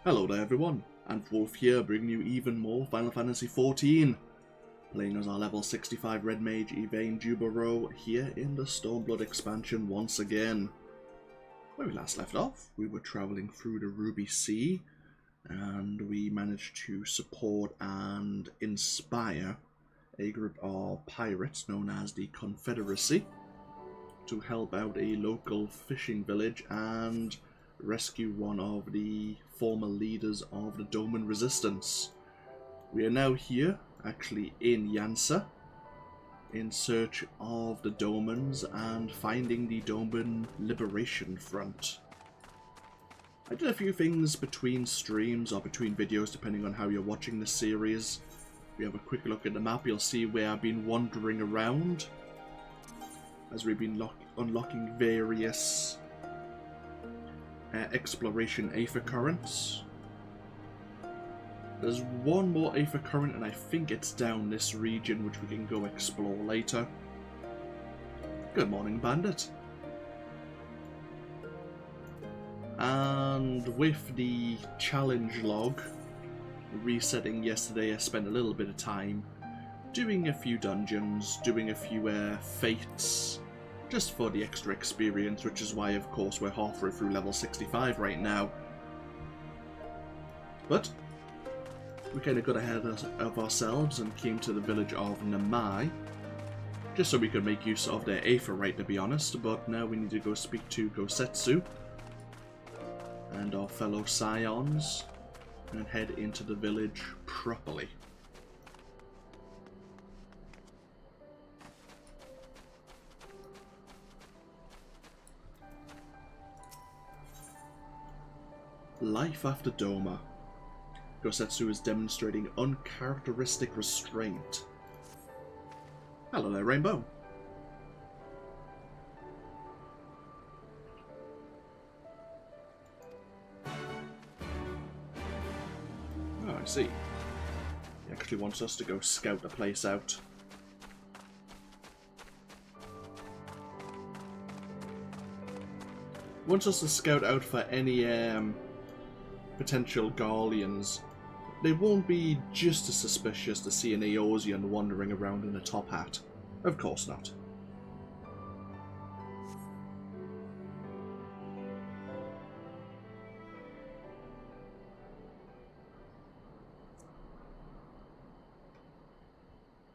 Hello there everyone, AnthWolf here, bringing you even more Final Fantasy XIV. Playing as our level 65 Red Mage Evane Jouberault here in the Stormblood expansion once again. Where we last left off, we were travelling through the Ruby Sea, and we managed to support and inspire a group of pirates known as the Confederacy to help out a local fishing village and rescue one of the former leaders of the Doman resistance. We are now here, actually in Eorzea, in search of the Domans and finding the Doman Liberation Front. I did a few things between streams or between videos depending on how you're watching the series. If you have a quick look at the map, you'll see where I've been wandering around as we've been unlocking various exploration Aether currents. There's one more Aether current and I think it's down this region which we can go explore later. Good morning, Bandit. And with the challenge log resetting yesterday, I spent a little bit of time doing a few dungeons, doing a few fates, just for the extra experience, which is why, of course, we're halfway through level 65 right now. But we kind of got ahead of ourselves and came to the village of Namai, just so we could make use of their Aether right, to be honest. But now we need to go speak to Gosetsu and our fellow Scions and head into the village properly. Life after Doma. Gosetsu is demonstrating uncharacteristic restraint. Hello there, Rainbow. Oh, I see. He actually wants us to go scout the place out. He wants us to scout out for any potential Garleans. They won't be just as suspicious to see an Eorzean wandering around in a top hat. Of course not.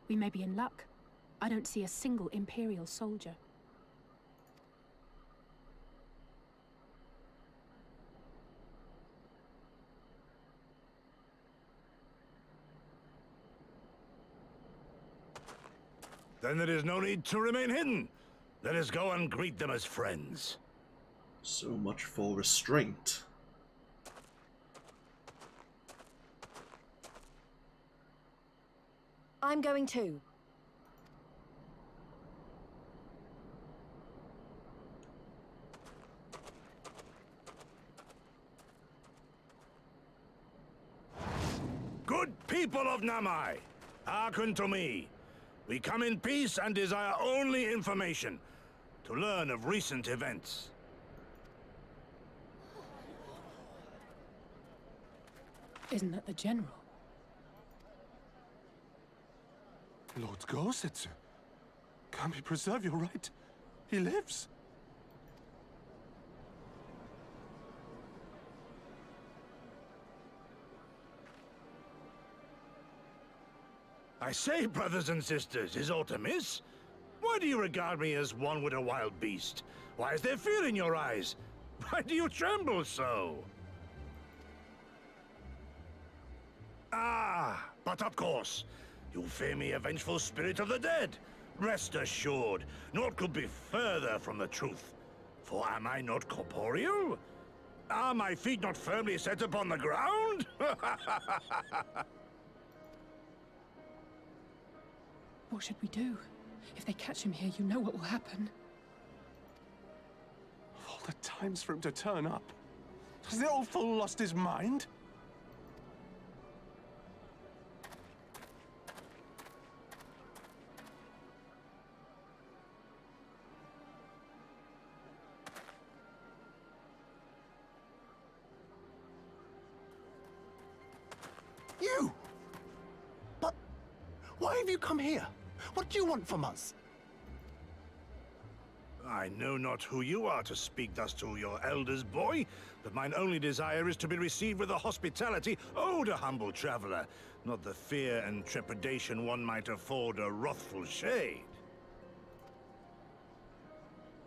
We may be in luck. I don't see a single Imperial soldier. Then there is no need to remain hidden. Let us go and greet them as friends. So much for restraint. I'm going too. Good people of Namai, hearken to me. We come in peace and desire only information to learn of recent events. Isn't that the General? Lord Gosetsu, can we preserve your right? He lives. I say, brothers and sisters, is aught amiss? Why do you regard me as one with a wild beast? Why is there fear in your eyes? Why do you tremble so? Ah, but of course, you fear me a vengeful spirit of the dead. Rest assured, naught could be further from the truth. For am I not corporeal? Are my feet not firmly set upon the ground? What should we do? If they catch him here, you know what will happen. Of all the times for him to turn up, has the old fool lost his mind? Why have you come here? What do you want from us? I know not who you are to speak thus to your elders, boy, but mine only desire is to be received with the hospitality owed a humble traveler, not the fear and trepidation one might afford a wrathful shade.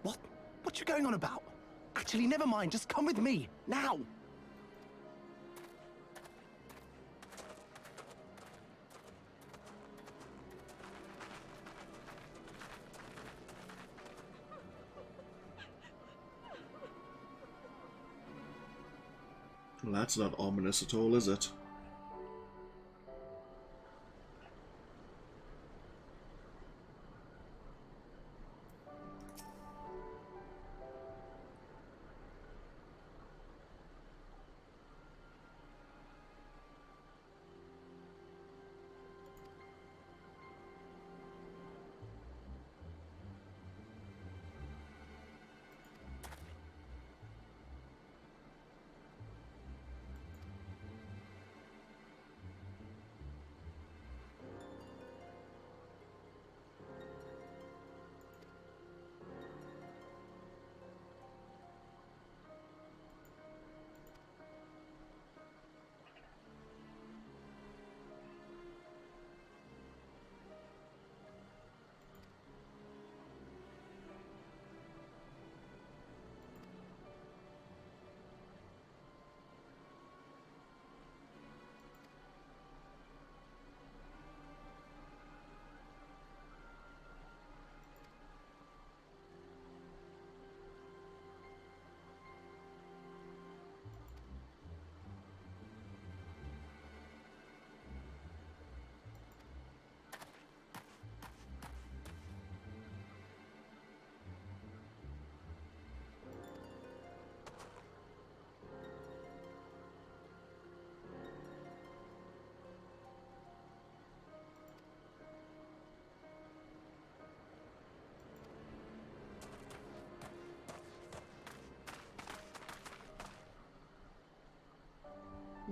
What? What you going on about? Actually, never mind. Just come with me, now! Well, that's not ominous at all, is it?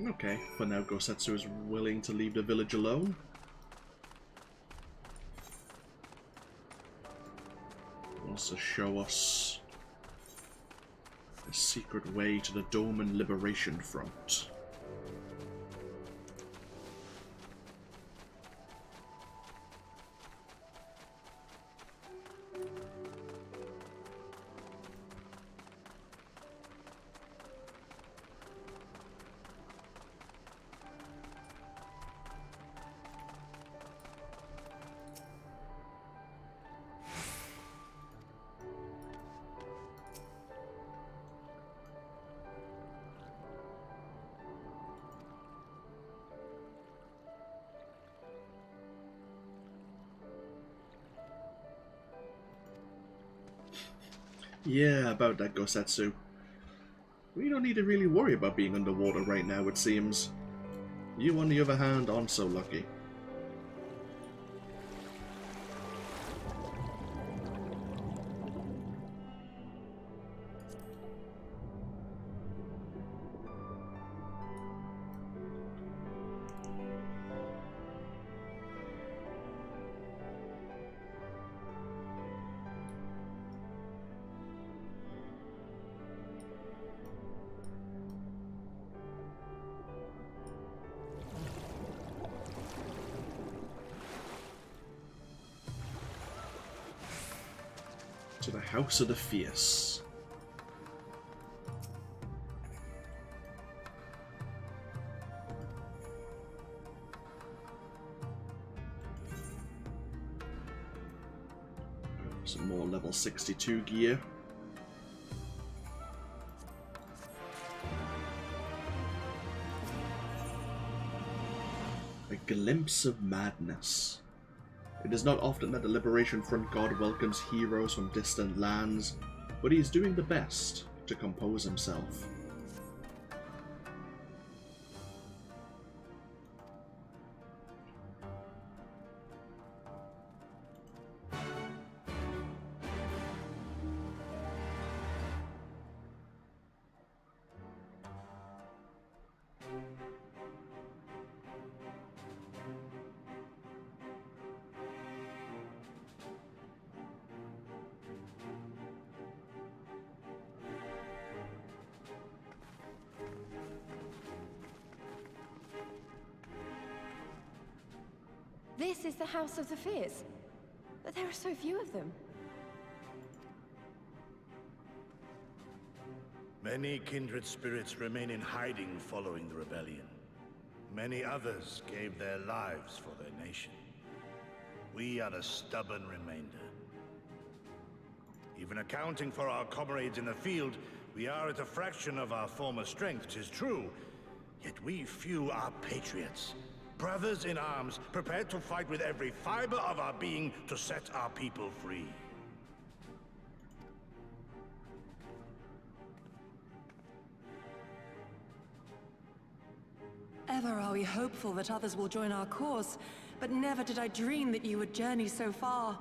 Okay, for now Gosetsu is willing to leave the village alone. Wants to show us a secret way to the Doma Liberation Front. Yeah, about that, Gosetsu. We don't need to really worry about being underwater right now, it seems. You, on the other hand, aren't so lucky. To the House of the Fierce. Some more level 62 gear. A glimpse of madness. It is not often that the Liberation Front God welcomes heroes from distant lands, but he is doing the best to compose himself. This is the House of the Fears. But there are so few of them. Many kindred spirits remain in hiding following the rebellion. Many others gave their lives for their nation. We are a stubborn remainder. Even accounting for our comrades in the field, we are at a fraction of our former strength, 'tis true. Yet we few are patriots. Brothers in arms, prepared to fight with every fiber of our being to set our people free. Ever are we hopeful that others will join our cause, but never did I dream that you would journey so far.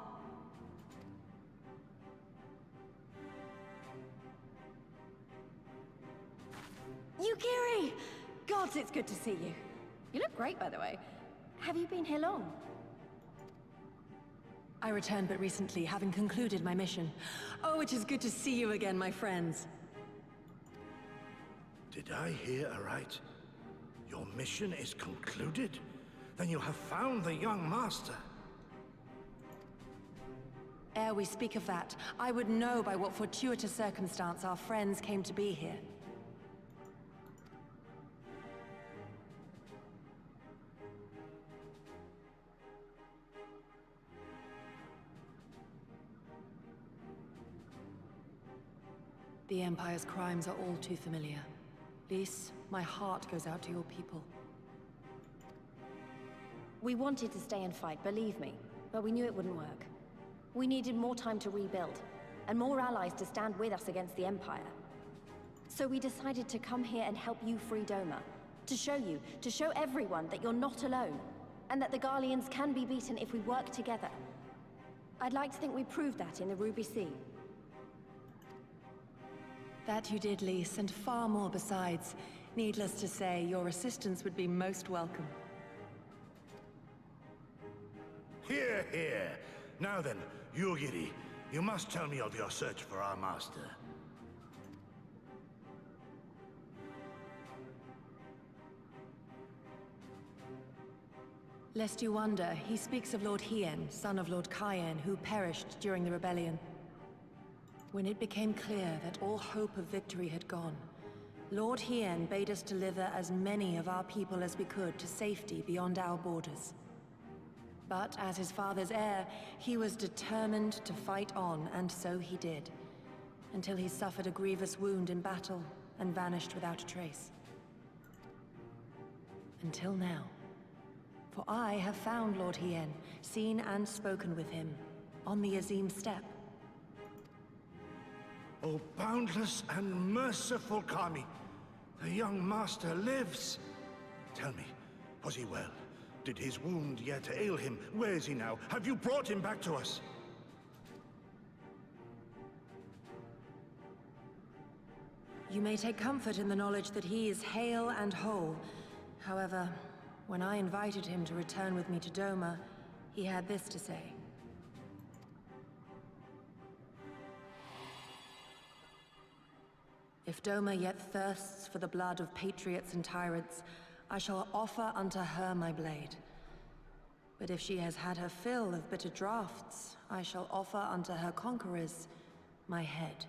Yukiri! Gods, it's good to see you. You look great, by the way. Have you been here long? I returned but recently, having concluded my mission. Oh, it is good to see you again, my friends. Did I hear aright? Your mission is concluded? Then you have found the young master. Ere we speak of that, I would know by what fortuitous circumstance our friends came to be here. The Empire's crimes are all too familiar. Lys, my heart goes out to your people. We wanted to stay and fight, believe me, but we knew it wouldn't work. We needed more time to rebuild, and more allies to stand with us against the Empire. So we decided to come here and help you free Doma. To show everyone that you're not alone, and that the Garleans can be beaten if we work together. I'd like to think we proved that in the Ruby Sea. That you did, Lys, and far more besides. Needless to say, your assistance would be most welcome. Hear, hear. Now then, Yugiri, you must tell me of your search for our master. Lest you wonder, he speaks of Lord Hien, son of Lord Cayenne, who perished during the rebellion. When it became clear that all hope of victory had gone, Lord Hien bade us deliver as many of our people as we could to safety beyond our borders. But as his father's heir, he was determined to fight on, and so he did, until he suffered a grievous wound in battle and vanished without a trace. Until now. For I have found Lord Hien, seen and spoken with him, on the Azim steppe. O boundless and merciful Kami, the young master lives. Tell me, was he well? Did his wound yet ail him? Where is he now? Have you brought him back to us? You may take comfort in the knowledge that he is hale and whole. However, when I invited him to return with me to Doma, he had this to say. If Doma yet thirsts for the blood of patriots and tyrants, I shall offer unto her my blade. But if she has had her fill of bitter draughts, I shall offer unto her conquerors my head.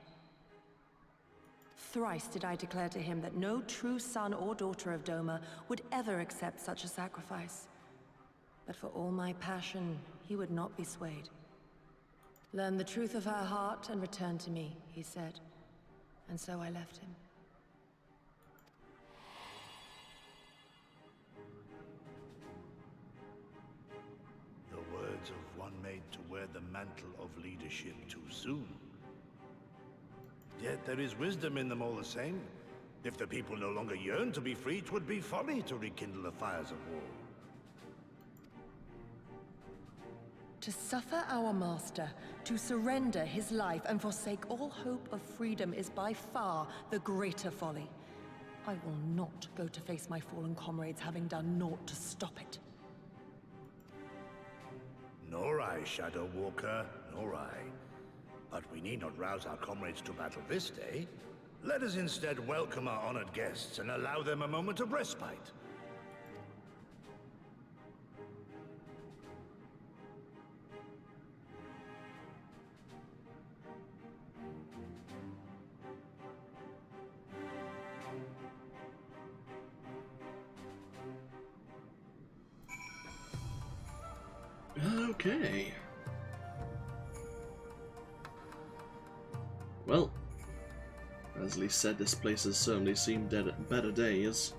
Thrice did I declare to him that no true son or daughter of Doma would ever accept such a sacrifice. But for all my passion, he would not be swayed. Learn the truth of her heart and return to me, he said. And so I left him. The words of one made to wear the mantle of leadership too soon. Yet there is wisdom in them all the same. If the people no longer yearn to be free, 'twould be folly to rekindle the fires of war. To suffer our master, to surrender his life and forsake all hope of freedom is by far the greater folly. I will not go to face my fallen comrades having done naught to stop it. Nor I, Shadow Walker, nor I. But we need not rouse our comrades to battle this day. Let us instead welcome our honored guests and allow them a moment of respite. Okay. Well, as Lee said, this place has certainly seen better days.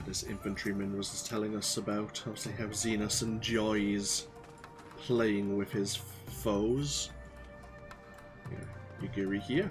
This infantryman was just telling us about obviously how Xenos enjoys playing with his foes. Yeah, Yugiri here.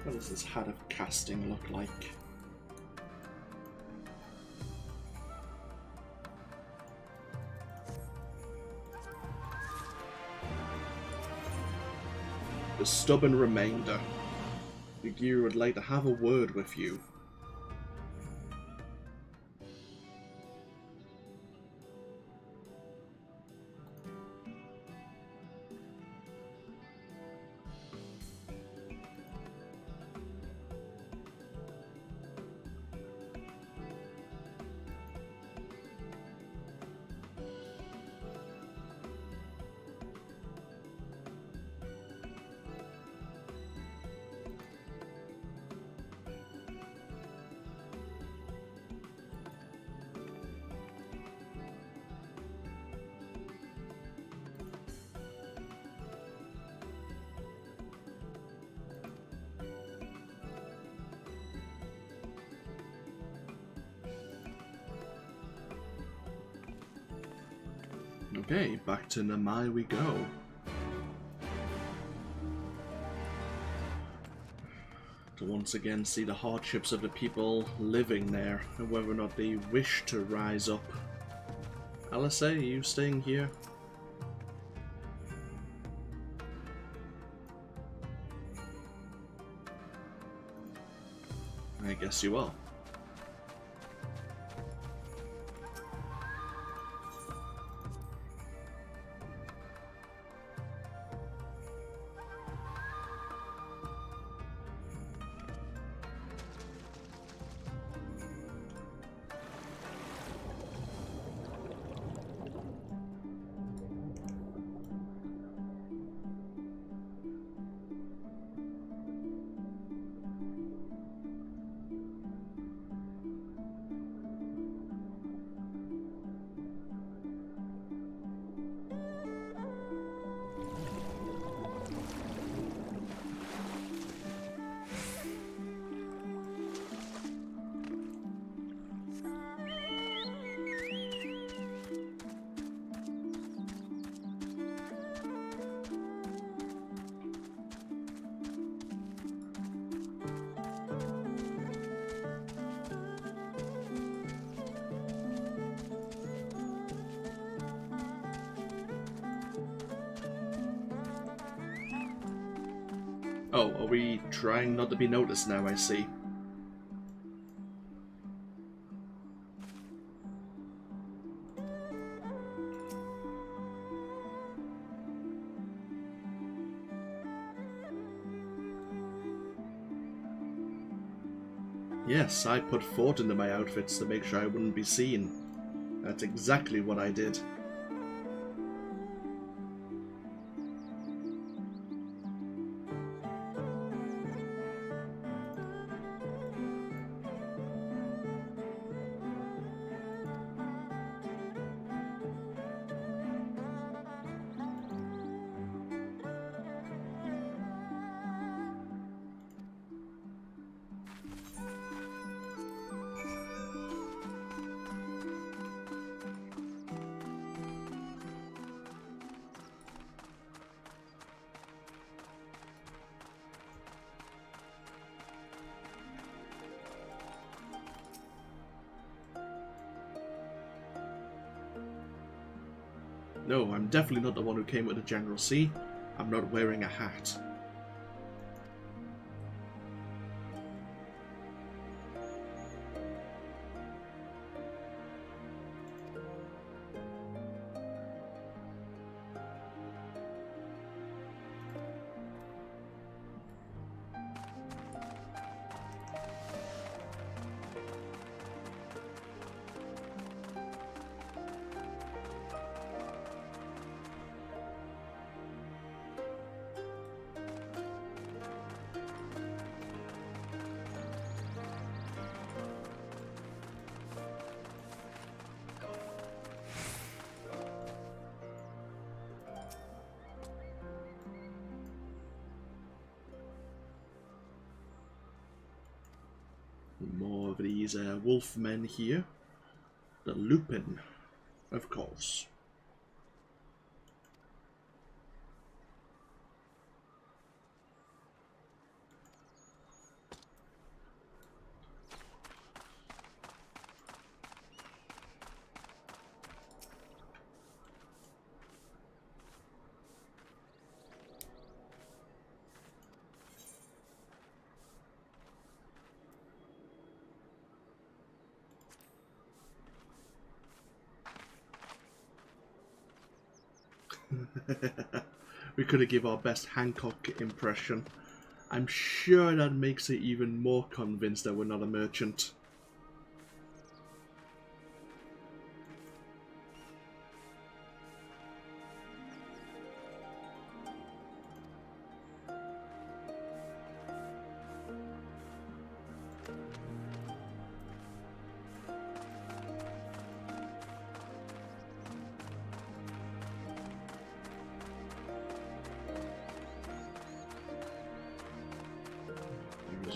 What does this hat of casting look like? The stubborn remainder. Yugiri would like to have a word with you. Okay, back to Namai we go. To once again see the hardships of the people living there, and whether or not they wish to rise up. Alice, are you staying here? I guess you are. Oh, are we trying not to be noticed now, I see. Yes, I put thought into my outfits to make sure I wouldn't be seen. That's exactly what I did. No, I'm definitely not the one who came with the General C. I'm not wearing a hat. More of these wolfmen here. The Lupin, of course. We could have given our best Hancock impression. I'm sure that makes it even more convinced that we're not a merchant.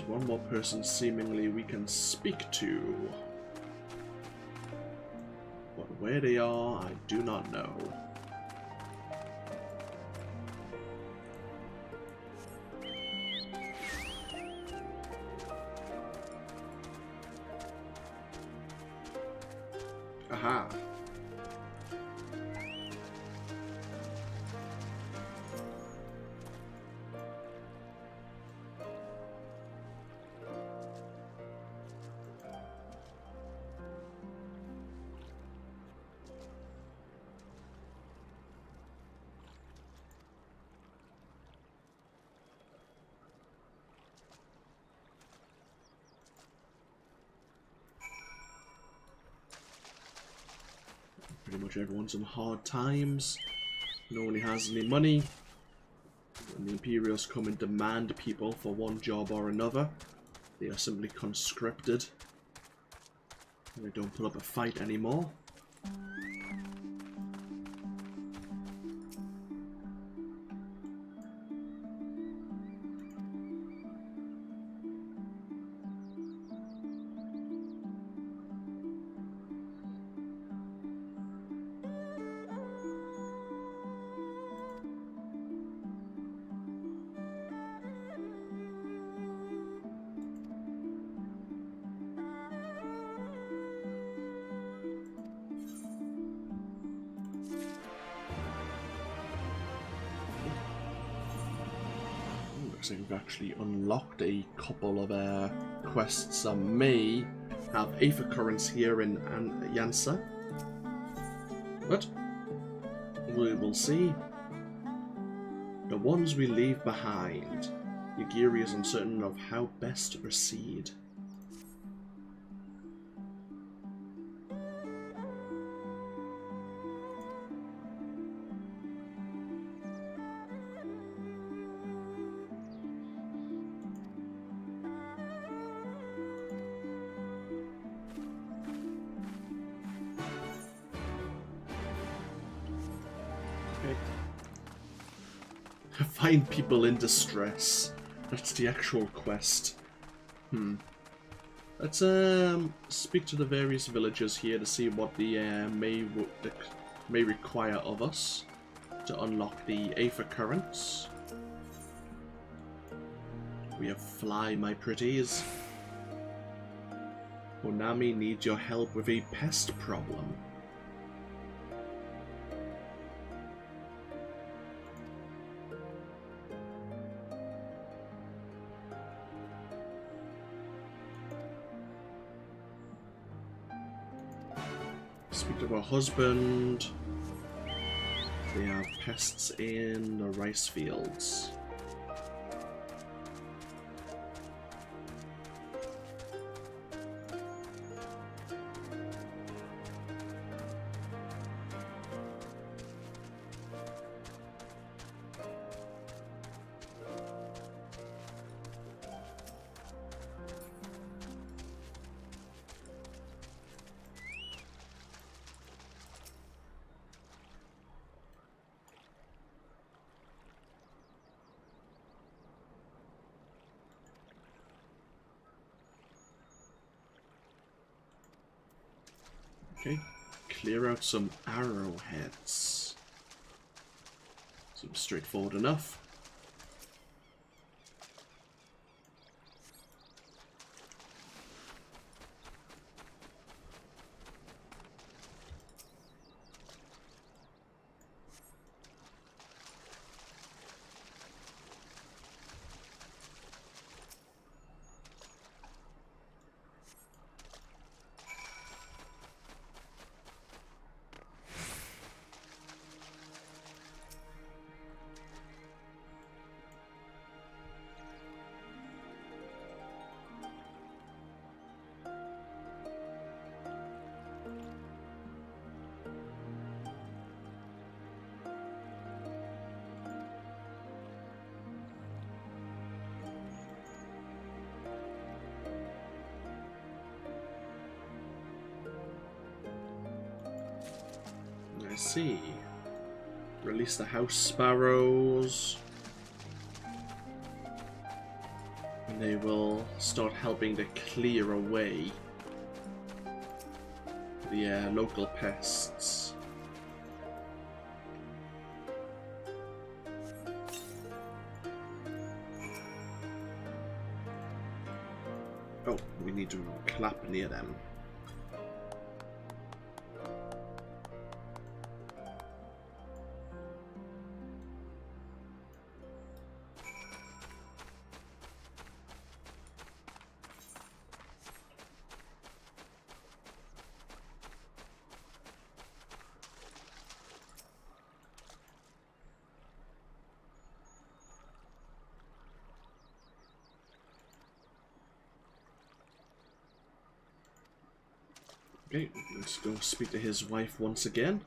One more person seemingly we can speak to. But where they are, I do not know. Aha. Pretty much everyone's in hard times. No one has any money. When the Imperials come and demand people for one job or another, they are simply conscripted. And they don't put up a fight anymore. Looks like we've actually unlocked a couple of quests that may have Aether Currents here in Eorzea. But we will see. The ones we leave behind. Yagiri is uncertain of how best to proceed. Find people in distress. That's the actual quest. Let's speak to the various villagers here to see what the may require of us to unlock the Aether Currents. We have Fly, my pretties. Onami needs your help with a pest problem. Speak to her husband. They have pests in the rice fields. Okay, clear out some arrowheads. Seems straightforward enough. I see. Release the house sparrows. And they will start helping to clear away the local pests. Oh, we need to clap near them. Okay, let's go speak to his wife once again.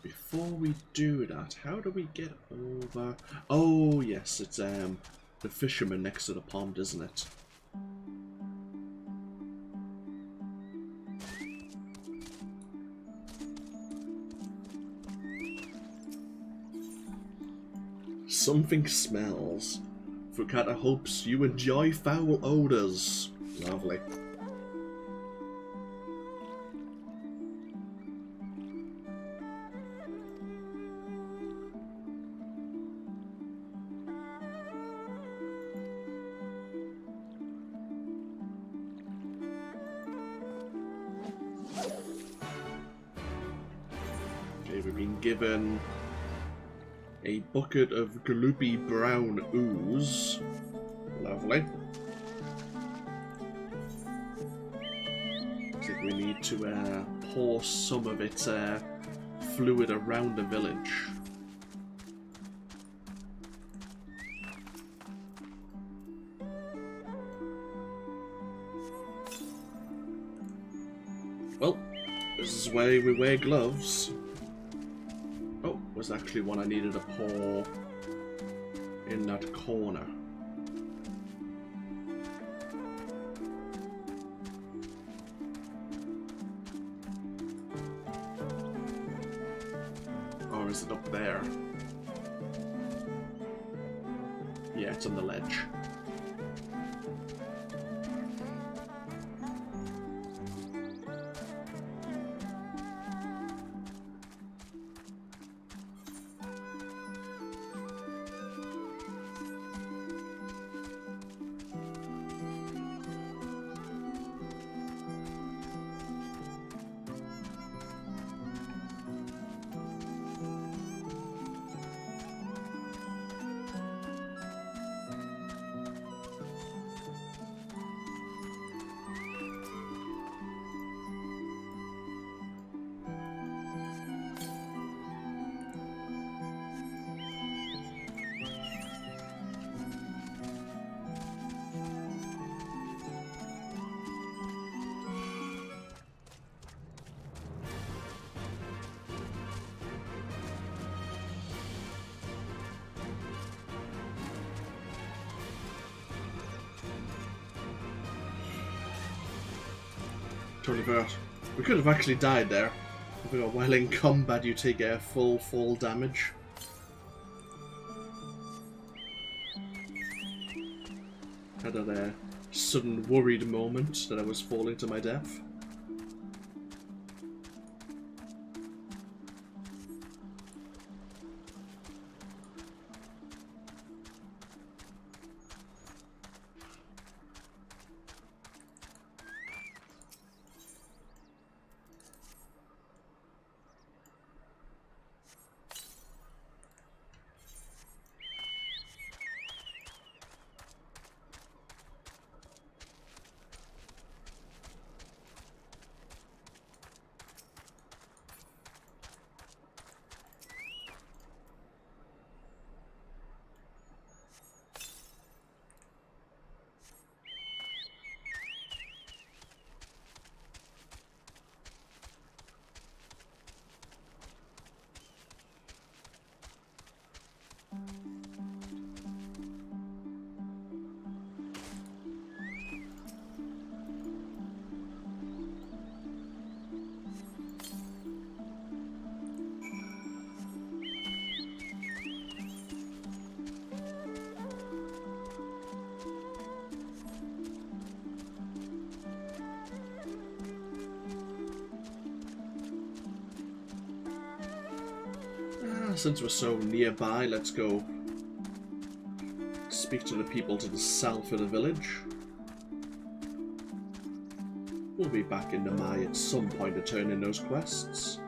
Before we do that, how do we get over? Oh yes, it's the fisherman next to the pond, isn't it? Something smells. Fukata hopes you enjoy foul odors. Lovely. Okay, we've been given a bucket of gloopy brown ooze. Lovely. Looks like we need to pour some of its fluid around the village. Well, this is why we wear gloves. Oh, was actually one I needed to pour in that corner. Or is it up there? Yeah, it's on the ledge. Totally forgot. We could have actually died there. If we got while in combat, you take a full fall damage. Had a sudden worried moment that I was falling to my death. Since we're so nearby, let's go speak to the people to the south of the village. We'll be back in the Mai at some point to turn in those quests.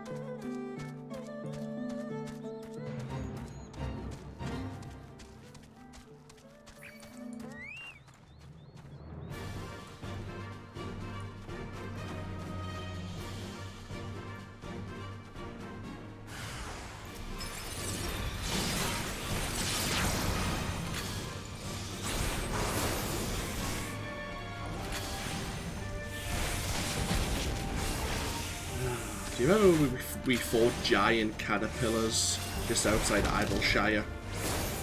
Do you remember we fought giant caterpillars just outside Idyllshire?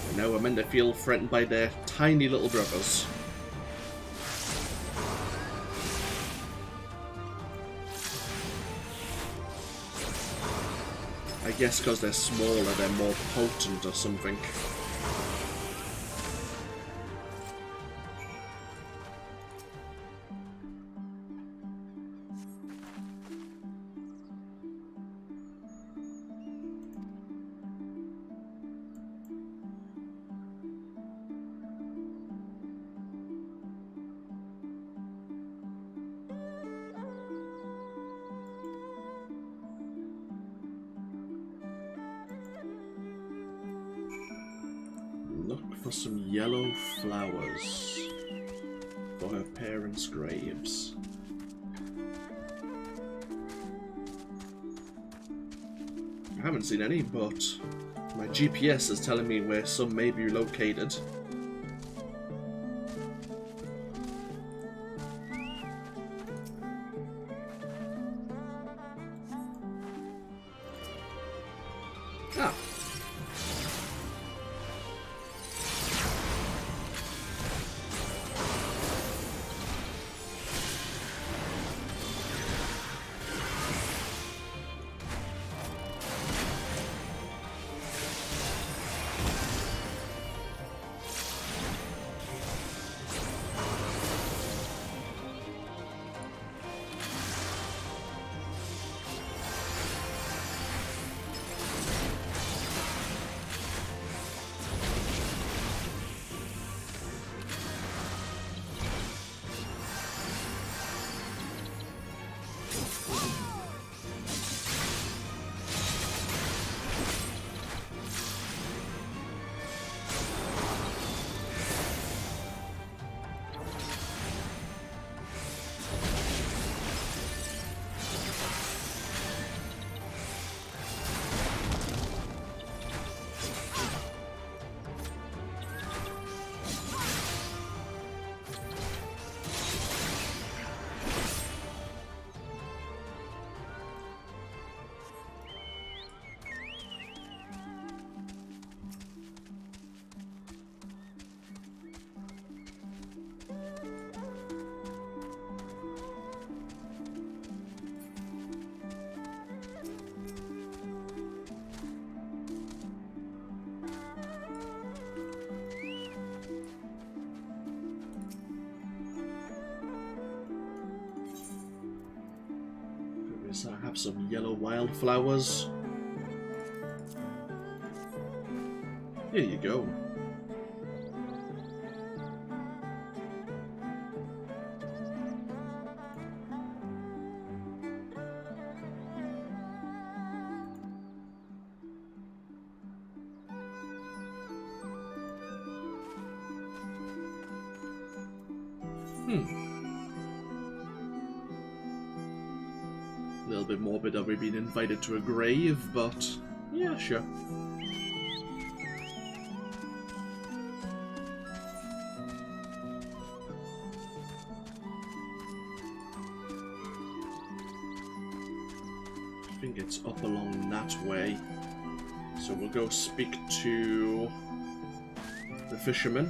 And now we're meant to feel threatened by their tiny little brothers. I guess because they're smaller, they're more potent or something. Look for some yellow flowers for her parents' graves. I haven't seen any, but my GPS is telling me where some may be located. Ah. I have some yellow wildflowers. Here you go. A little bit morbid of we being invited to a grave, but yeah, sure. I think it's up along that way. So we'll go speak to the fisherman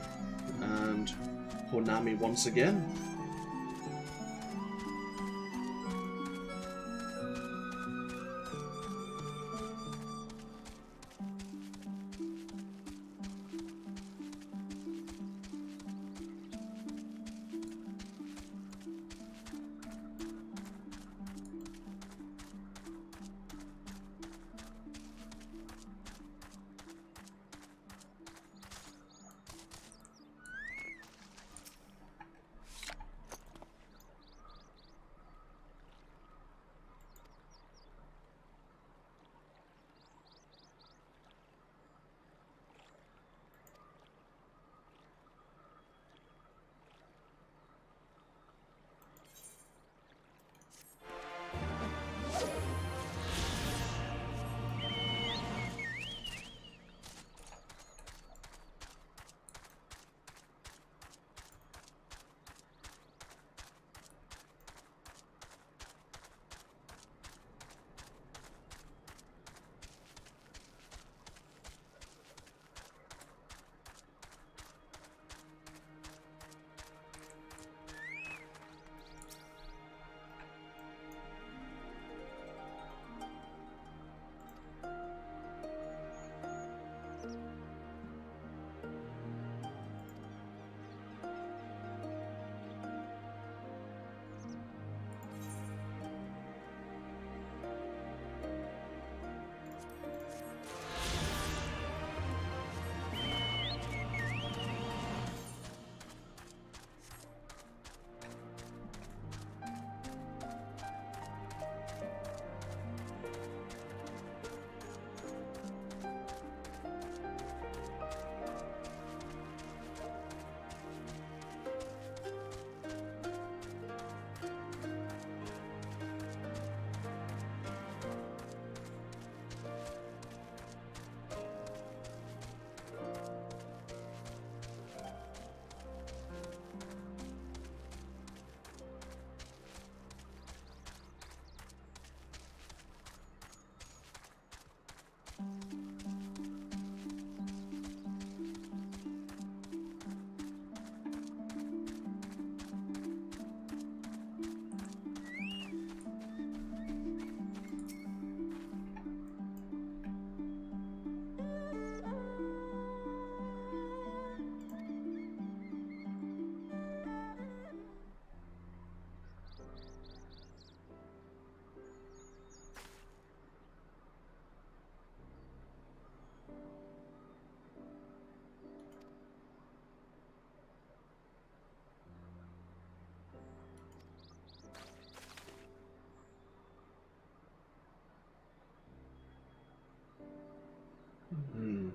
and Honami once again.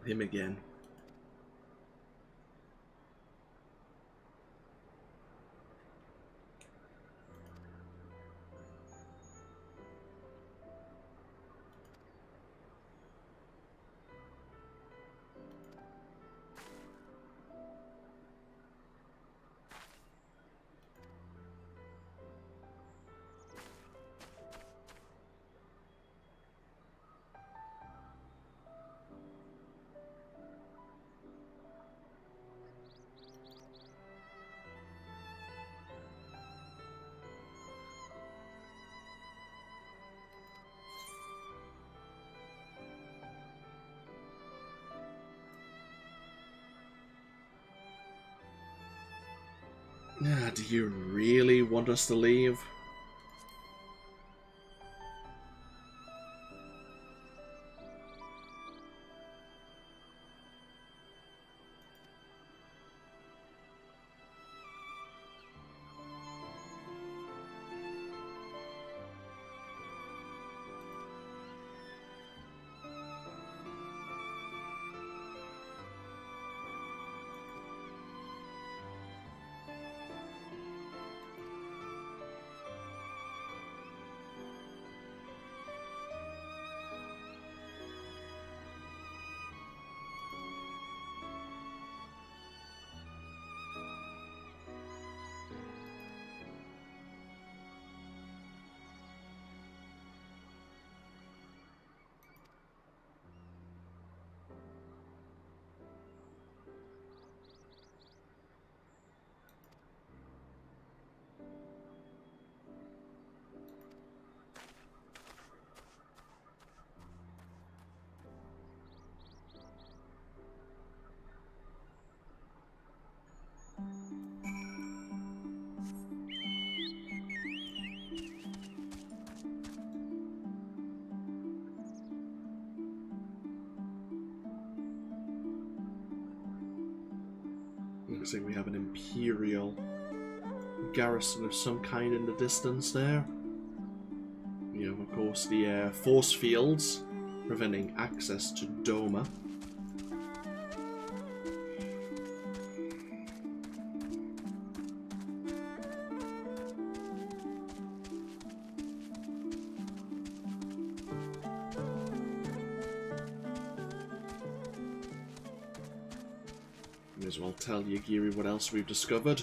Him again. Do you really want us to leave? Looks like we have an Imperial garrison of some kind in the distance there. We have, of course, the force fields preventing access to Doma. May as well tell Yagiri what else we've discovered.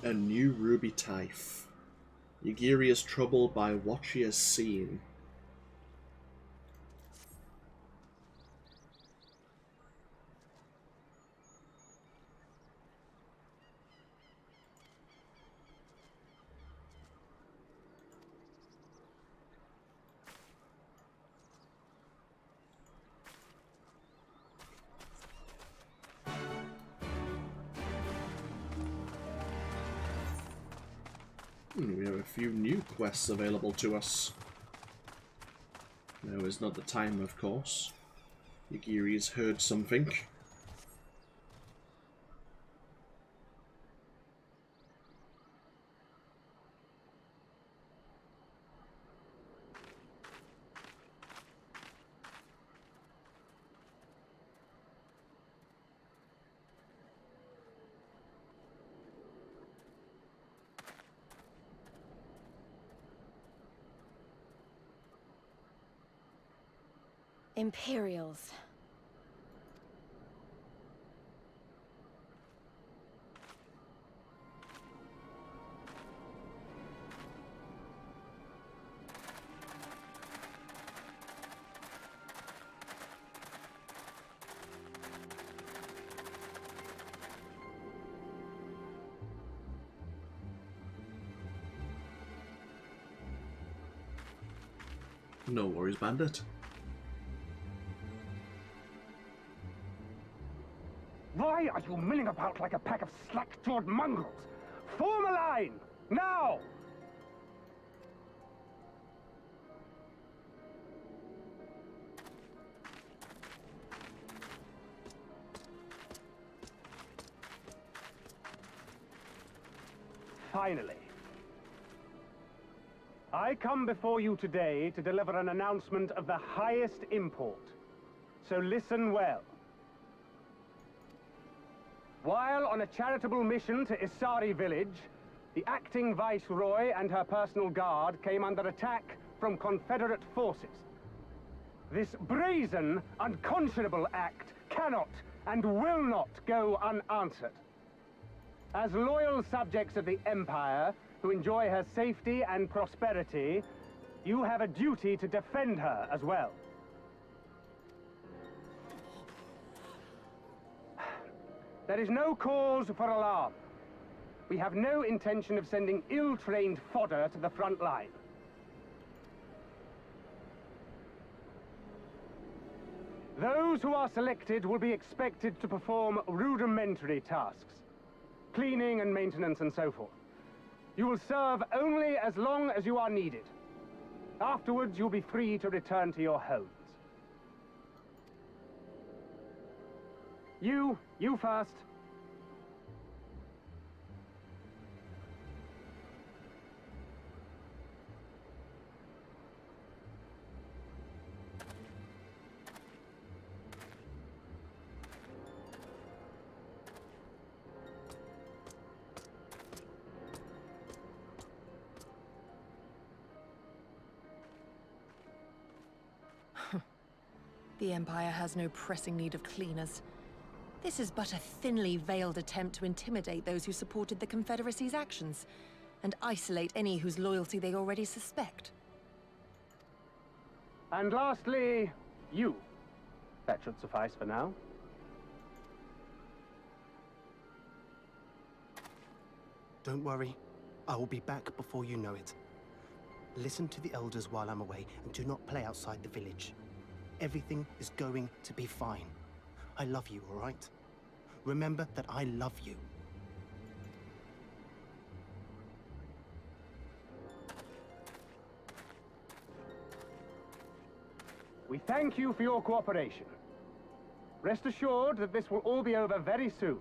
A new ruby Typh. Yagiri is troubled by what she has seen. We have a few new quests available to us. Now is not the time, of course. Yagiri has heard something. Imperials. No worries, Bandit. Why are you milling about like a pack of slack-jawed mongrels? Form a line! Now! Finally. I come before you today to deliver an announcement of the highest import. So listen well. While on a charitable mission to Isari village, the acting viceroy and her personal guard came under attack from Confederate forces. This brazen, unconscionable act cannot and will not go unanswered. As loyal subjects of the Empire, who enjoy her safety and prosperity, you have a duty to defend her as well. There is no cause for alarm. We have no intention of sending ill-trained fodder to the front line. Those who are selected will be expected to perform rudimentary tasks. Cleaning and maintenance and so forth. You will serve only as long as you are needed. Afterwards, you'll be free to return to your homes. You first. The Empire has no pressing need of cleaners. This is but a thinly veiled attempt to intimidate those who supported the Confederacy's actions, and isolate any whose loyalty they already suspect. And lastly, you. That should suffice for now. Don't worry. I will be back before you know it. Listen to the elders while I'm away, and do not play outside the village. Everything is going to be fine. I love you, all right? Remember that I love you. We thank you for your cooperation. Rest assured that this will all be over very soon,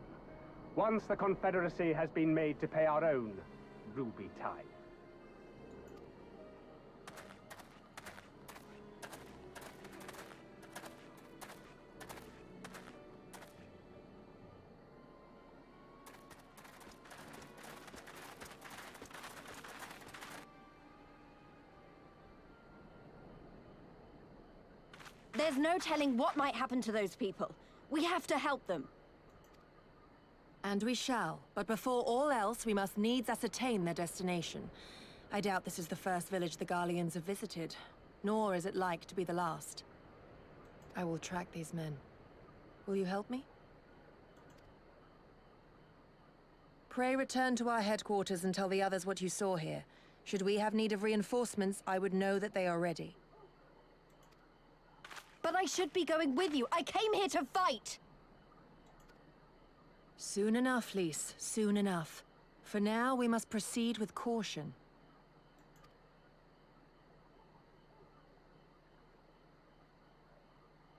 once the Confederacy has been made to pay our own ruby tithe. There's no telling what might happen to those people. We have to help them. And we shall, but before all else, we must needs ascertain their destination. I doubt this is the first village the Garleans have visited, nor is it like to be the last. I will track these men. Will you help me? Pray return to our headquarters and tell the others what you saw here. Should we have need of reinforcements, I would know that they are ready. But I should be going with you. I came here to fight! Soon enough, Lys. Soon enough. For now, we must proceed with caution.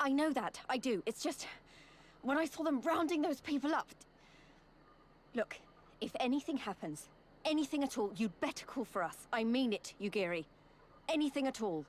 I know that. I do. It's just... when I saw them rounding those people up... Look, if anything happens, anything at all, you'd better call for us. I mean it, Yugiri. Anything at all.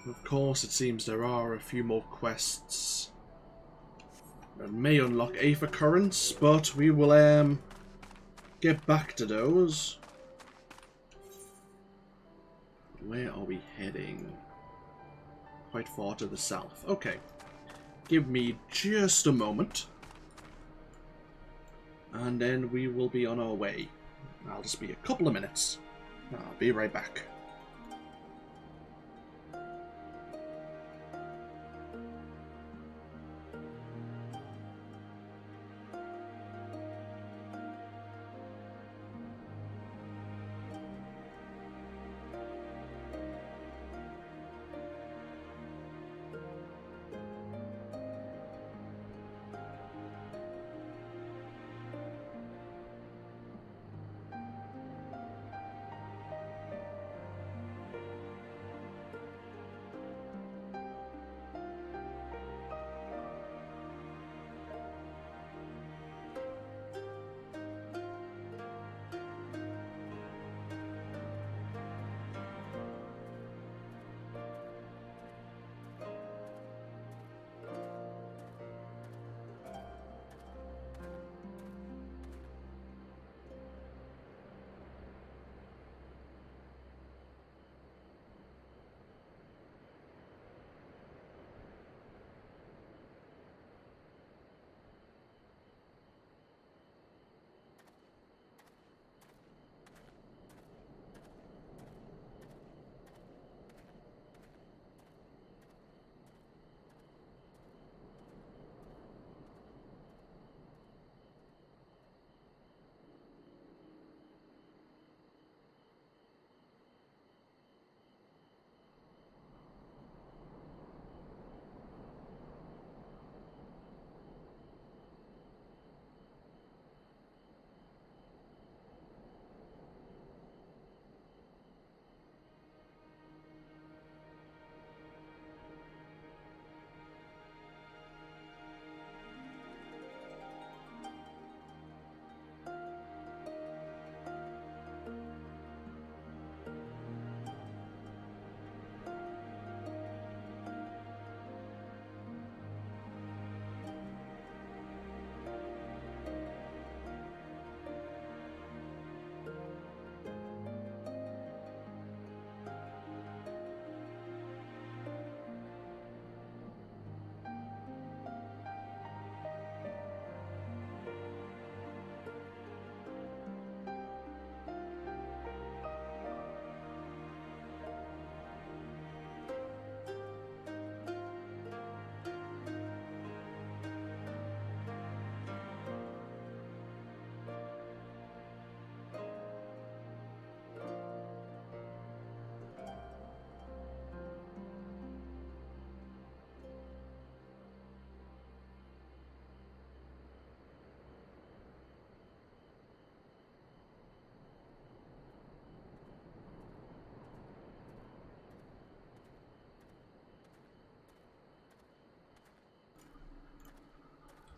Of course, it seems there are a few more quests that may unlock Aether Currents, but we will get back to those. Where are we heading? quite far to the south. Okay. Give me just a moment. And then we will be on our way. I'll just be a couple of minutes. I'll be right back.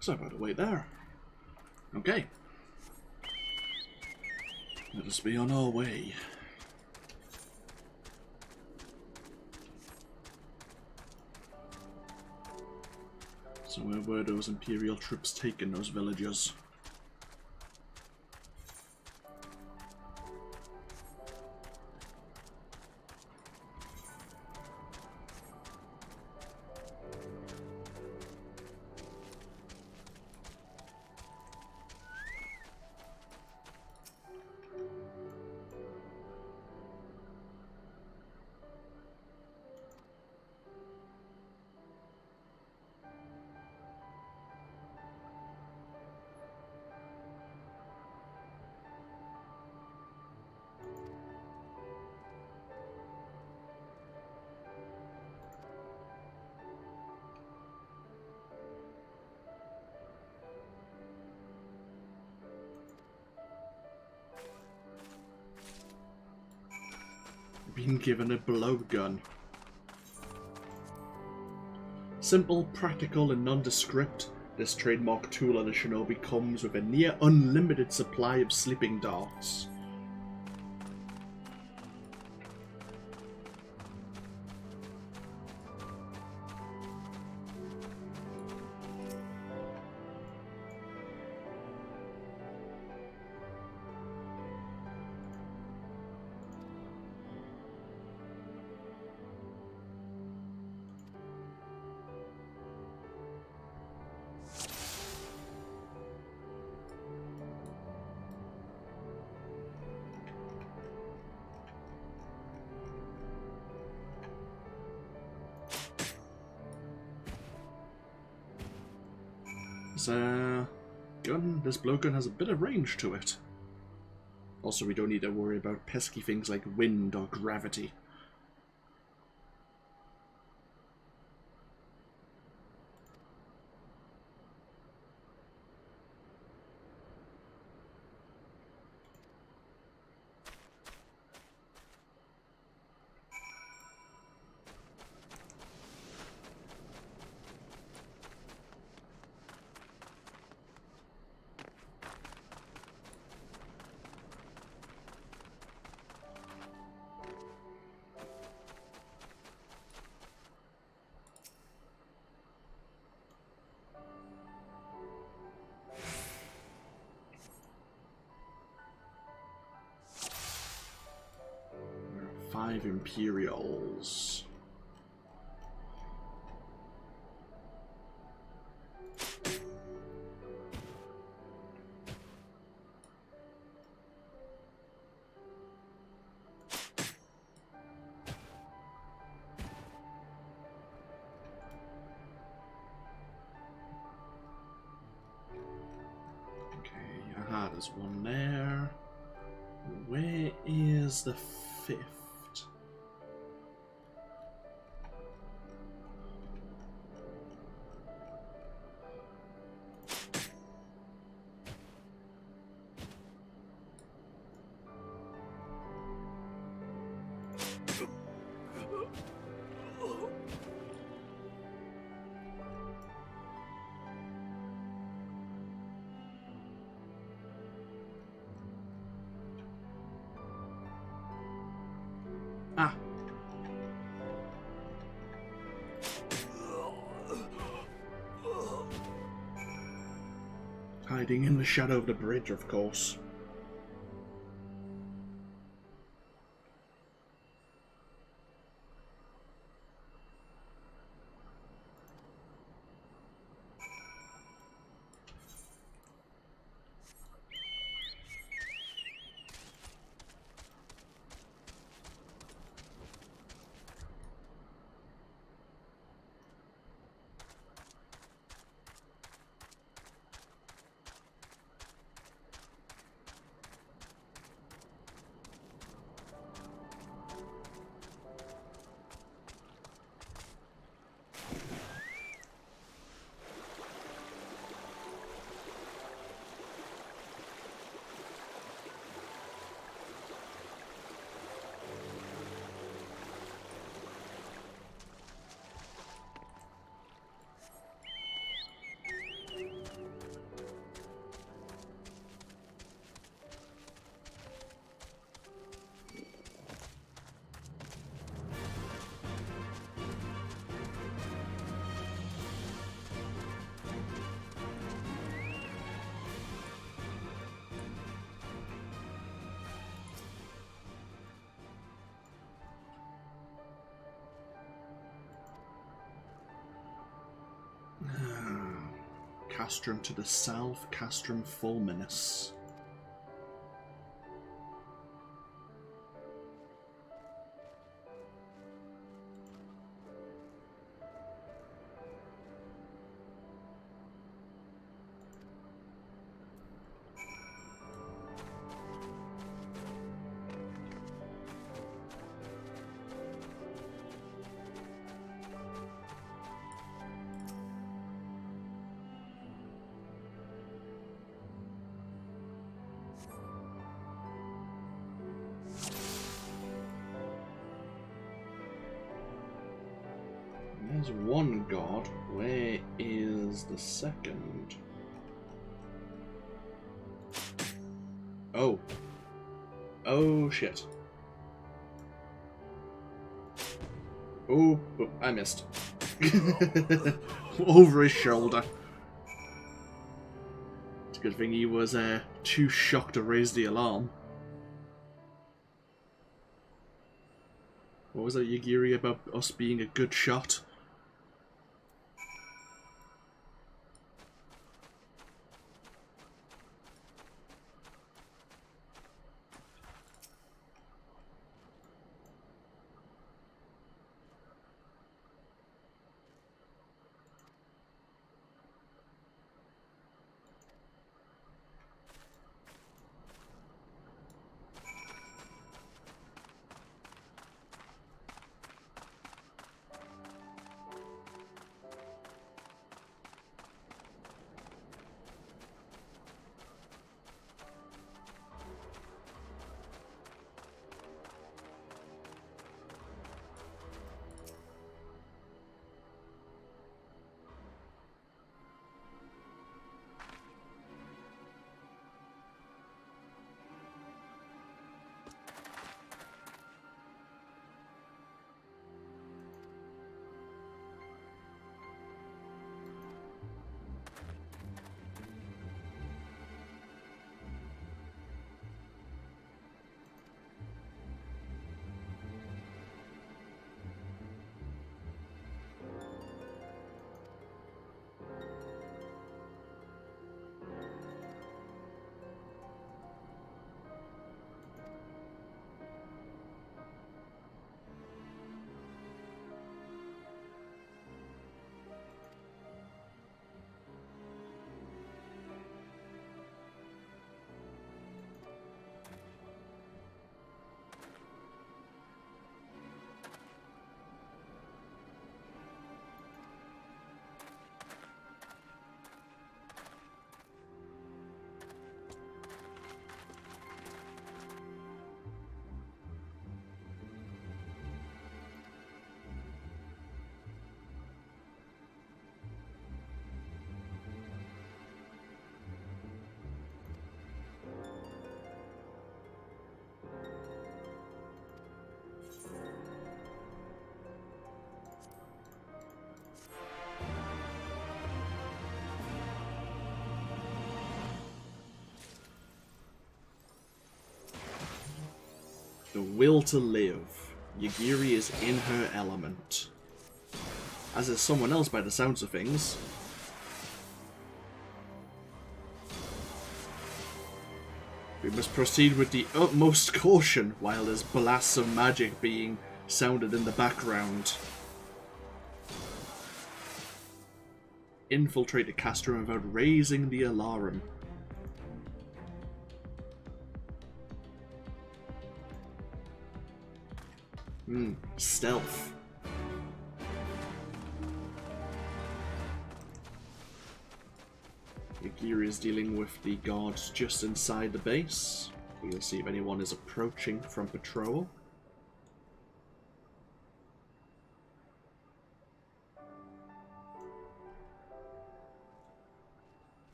So by the way there. Okay. Let us be on our way. So where were those Imperial troops taking those villages? Been given a blowgun. Simple, practical, and nondescript, this trademark tool on a shinobi comes with a near unlimited supply of sleeping darts. This gun, this blowgun has a bit of range to it. Also, we don't need to worry about pesky things like wind or gravity. Five Imperials. Okay, aha, there's one there. Where is the fifth? Ah. Hiding in the shadow of the bridge, of course. Castrum to the south, Castrum Fulminus. There's one god. Where is the second? Oh. Oh, shit. Oh, I missed. Over his shoulder. It's a good thing he was too shocked to raise the alarm. What was that, Yagiri, about us being a good shot? The will to live. Yagiri is in her element. As is someone else by the sounds of things. We must proceed with the utmost caution while there's blasts of magic being sounded in the background. Infiltrate the castrum without raising the alarm. Stealth. Yagiri is dealing with the guards just inside the base. We'll see if anyone is approaching from patrol.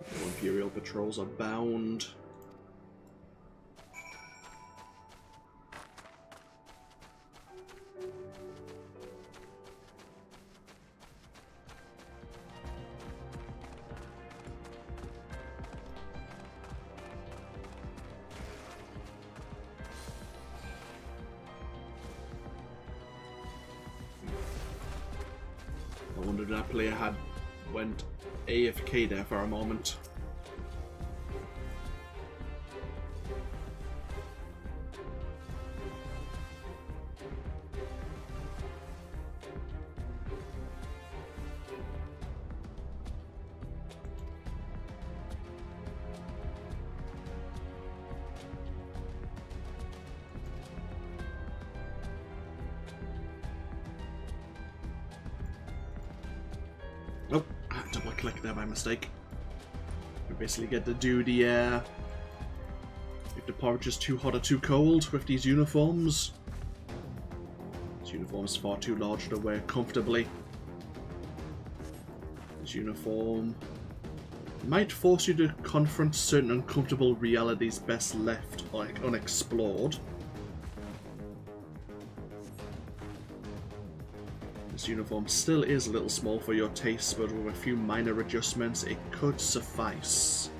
No Imperial patrols are bound. I wonder if that player went AFK there for a moment. Oh, I double clicked there by mistake. We basically get to do the if the porridge is too hot or too cold with these uniforms. This uniform is far too large to wear comfortably. This uniform might force you to confront certain uncomfortable realities best left like unexplored. This uniform still is a little small for your taste, but with a few minor adjustments it could suffice.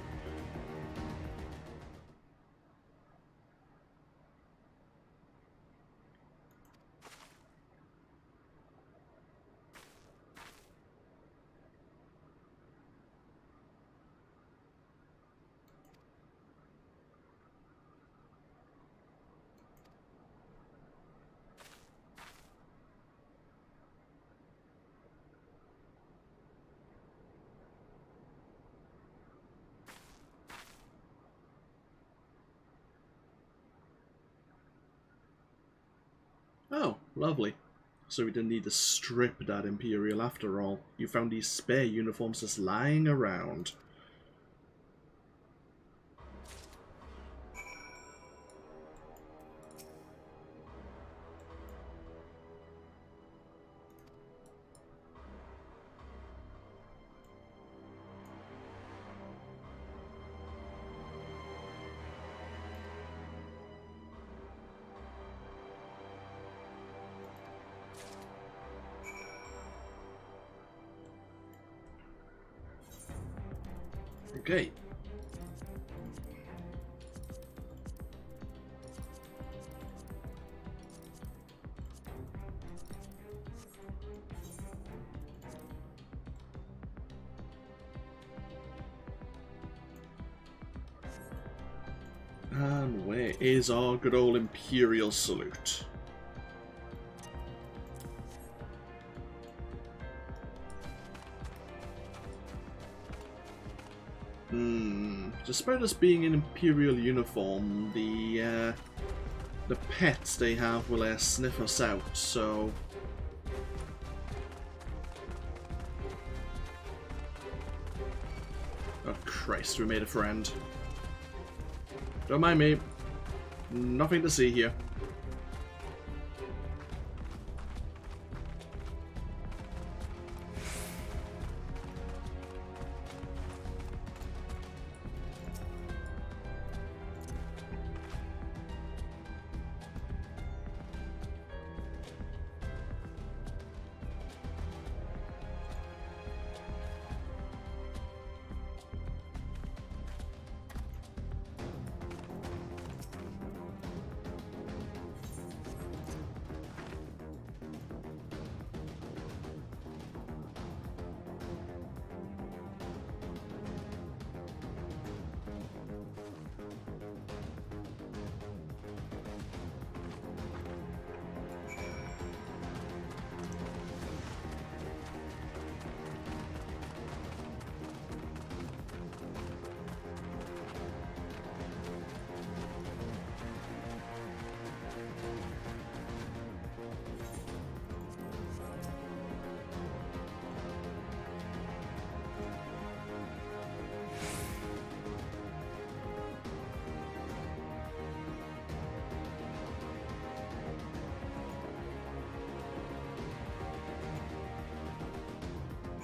Oh, lovely. So we didn't need to strip that Imperial after all. You found these spare uniforms just lying around. Okay. And where is our good old Imperial salute? Despite us being in Imperial uniform, the pets they have will sniff us out, so... Oh Christ, we made a friend. Don't mind me. Nothing to see here.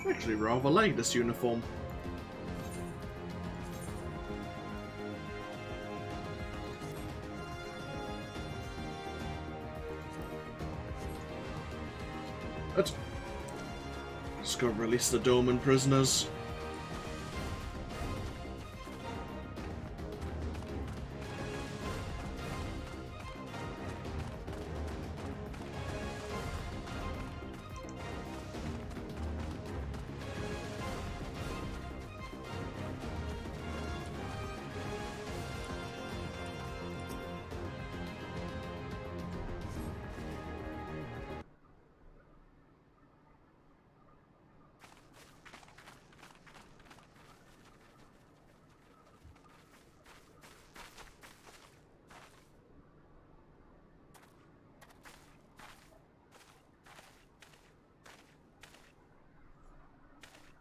Actually, rather like this uniform. Let's go release the Doma prisoners.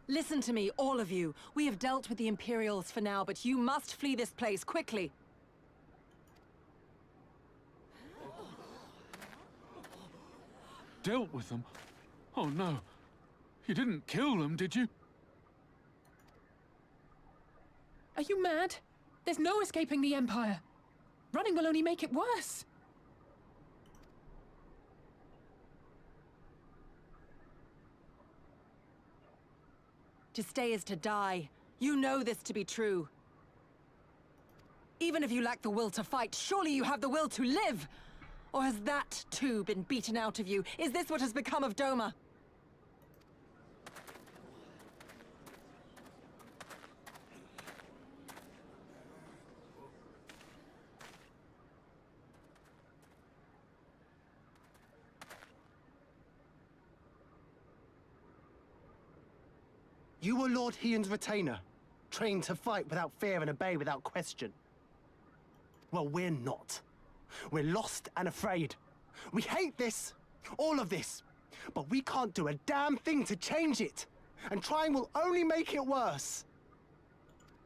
Listen to me, all of you. We have dealt with the Imperials for now, but you must flee this place, quickly. Dealt with them? Oh no. You didn't kill them, did you? Are you mad? There's no escaping the Empire. Running will only make it worse. To stay is to die. You know this to be true. Even if you lack the will to fight, surely you have the will to live! Or has that, too, been beaten out of you? Is this what has become of Doma? You were Lord Hien's retainer, trained to fight without fear and obey without question. Well, we're not. We're lost and afraid. We hate this, all of this, but we can't do a damn thing to change it. And trying will only make it worse.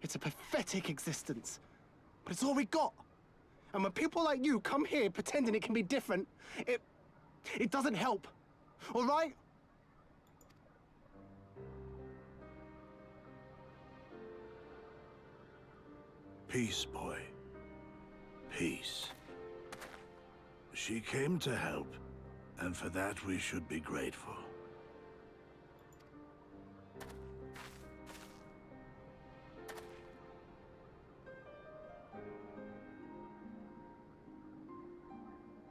It's a pathetic existence, but it's all we got. And when people like you come here pretending it can be different, it doesn't help, all right? Peace, boy. Peace. She came to help, and for that we should be grateful.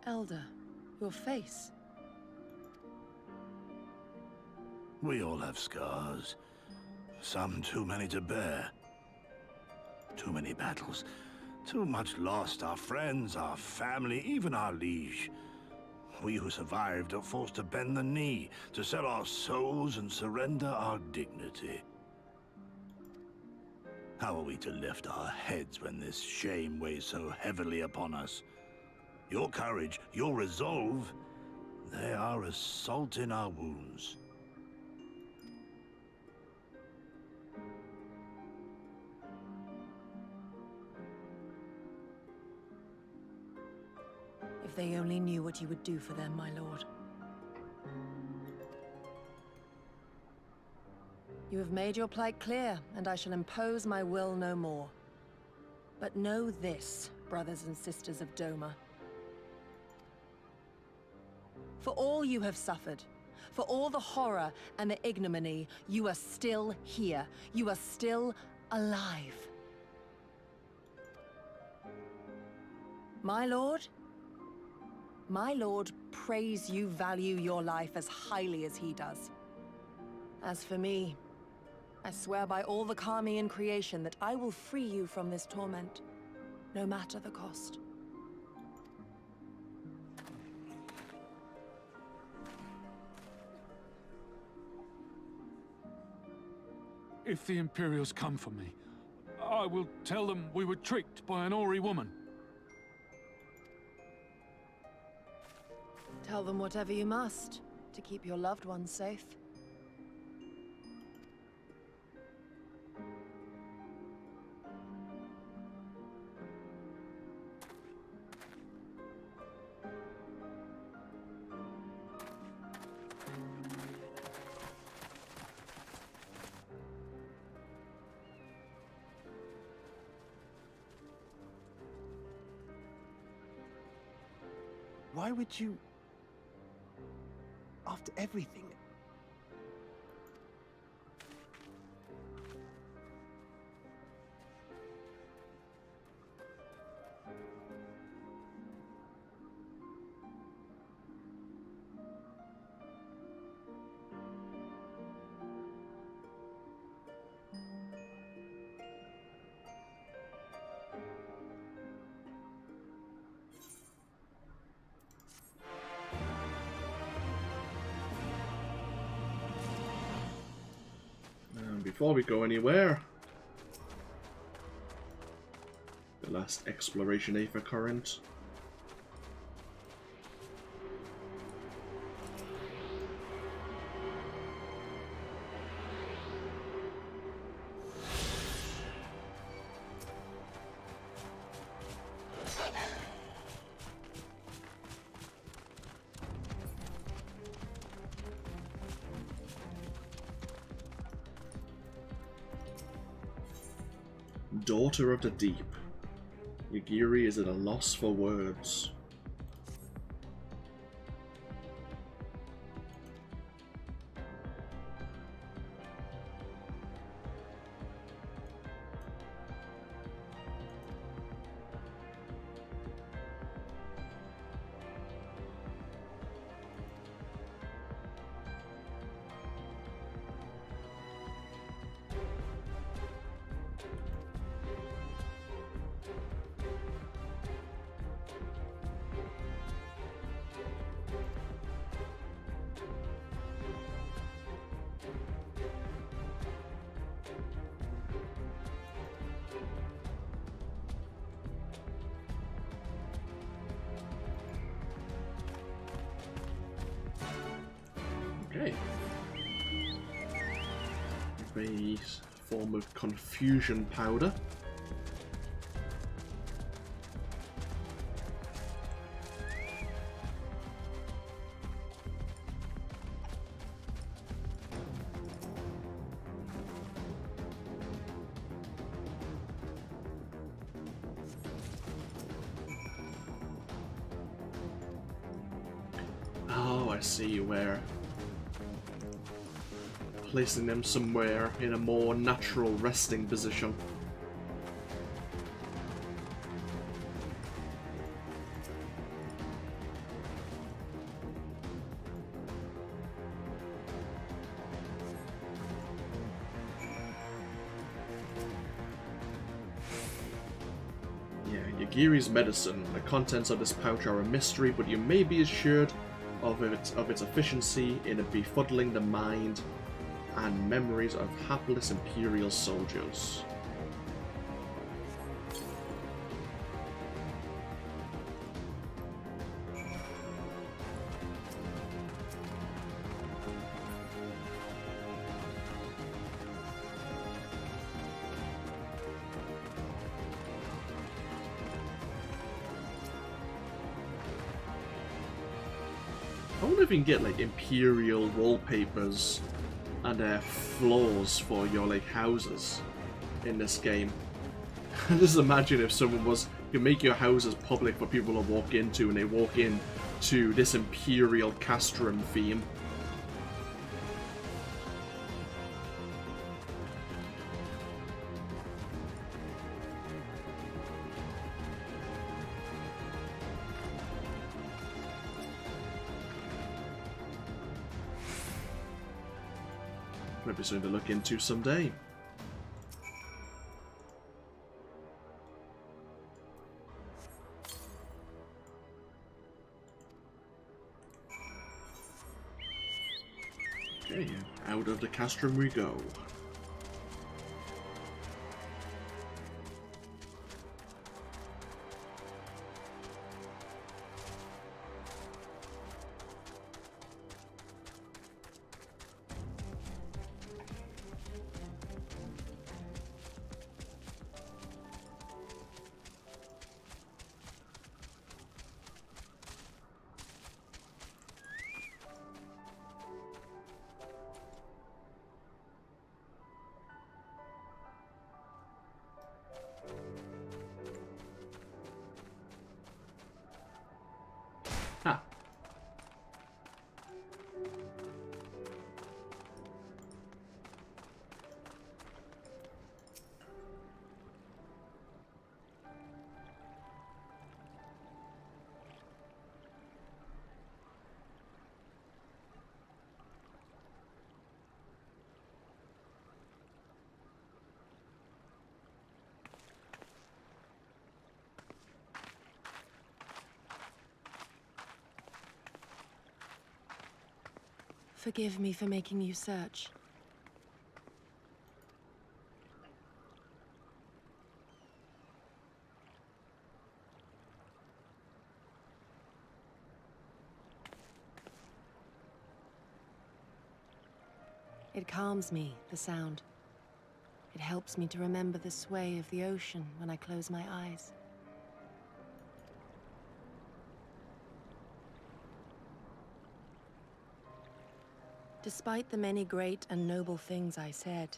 Elder, your face. We all have scars. Some too many to bear. Too many battles. Too much lost. Our friends, our family, even our liege. We who survived are forced to bend the knee, to sell our souls and surrender our dignity. How are we to lift our heads when this shame weighs so heavily upon us? Your courage, your resolve, they are as salt in our wounds. If they only knew what you would do for them, my lord. You have made your plight clear, and I shall impose my will no more. But know this, brothers and sisters of Doma. For all you have suffered, for all the horror and the ignominy, you are still here. You are still alive. My lord prays you value your life as highly as he does. As for me, I swear by all the Kami in creation that I will free you from this torment, no matter the cost. If the Imperials come for me, I will tell them we were tricked by an Ori woman. Tell them whatever you must, to keep your loved ones safe. Why would you... After everything? Before we go anywhere, the last exploration Aether current. Daughter of the Deep. Yagiri is at a loss for words. Okay. A form of confusion powder. Oh, I see where. Placing them somewhere in a more natural resting position. Yeah, Yagiri's medicine. The contents of this pouch are a mystery, but you may be assured of its efficiency in befuddling the mind and memories of hapless Imperial soldiers. I wonder if you can get like Imperial wallpapers and floors for your like houses in this game. Just imagine if someone could make your houses public for people to walk into, and they walk in to this Imperial Castrum theme. Maybe something to look into someday. Okay, out of the castrum we go. Forgive me for making you search. It calms me, the sound. It helps me to remember the sway of the ocean when I close my eyes. Despite the many great and noble things I said,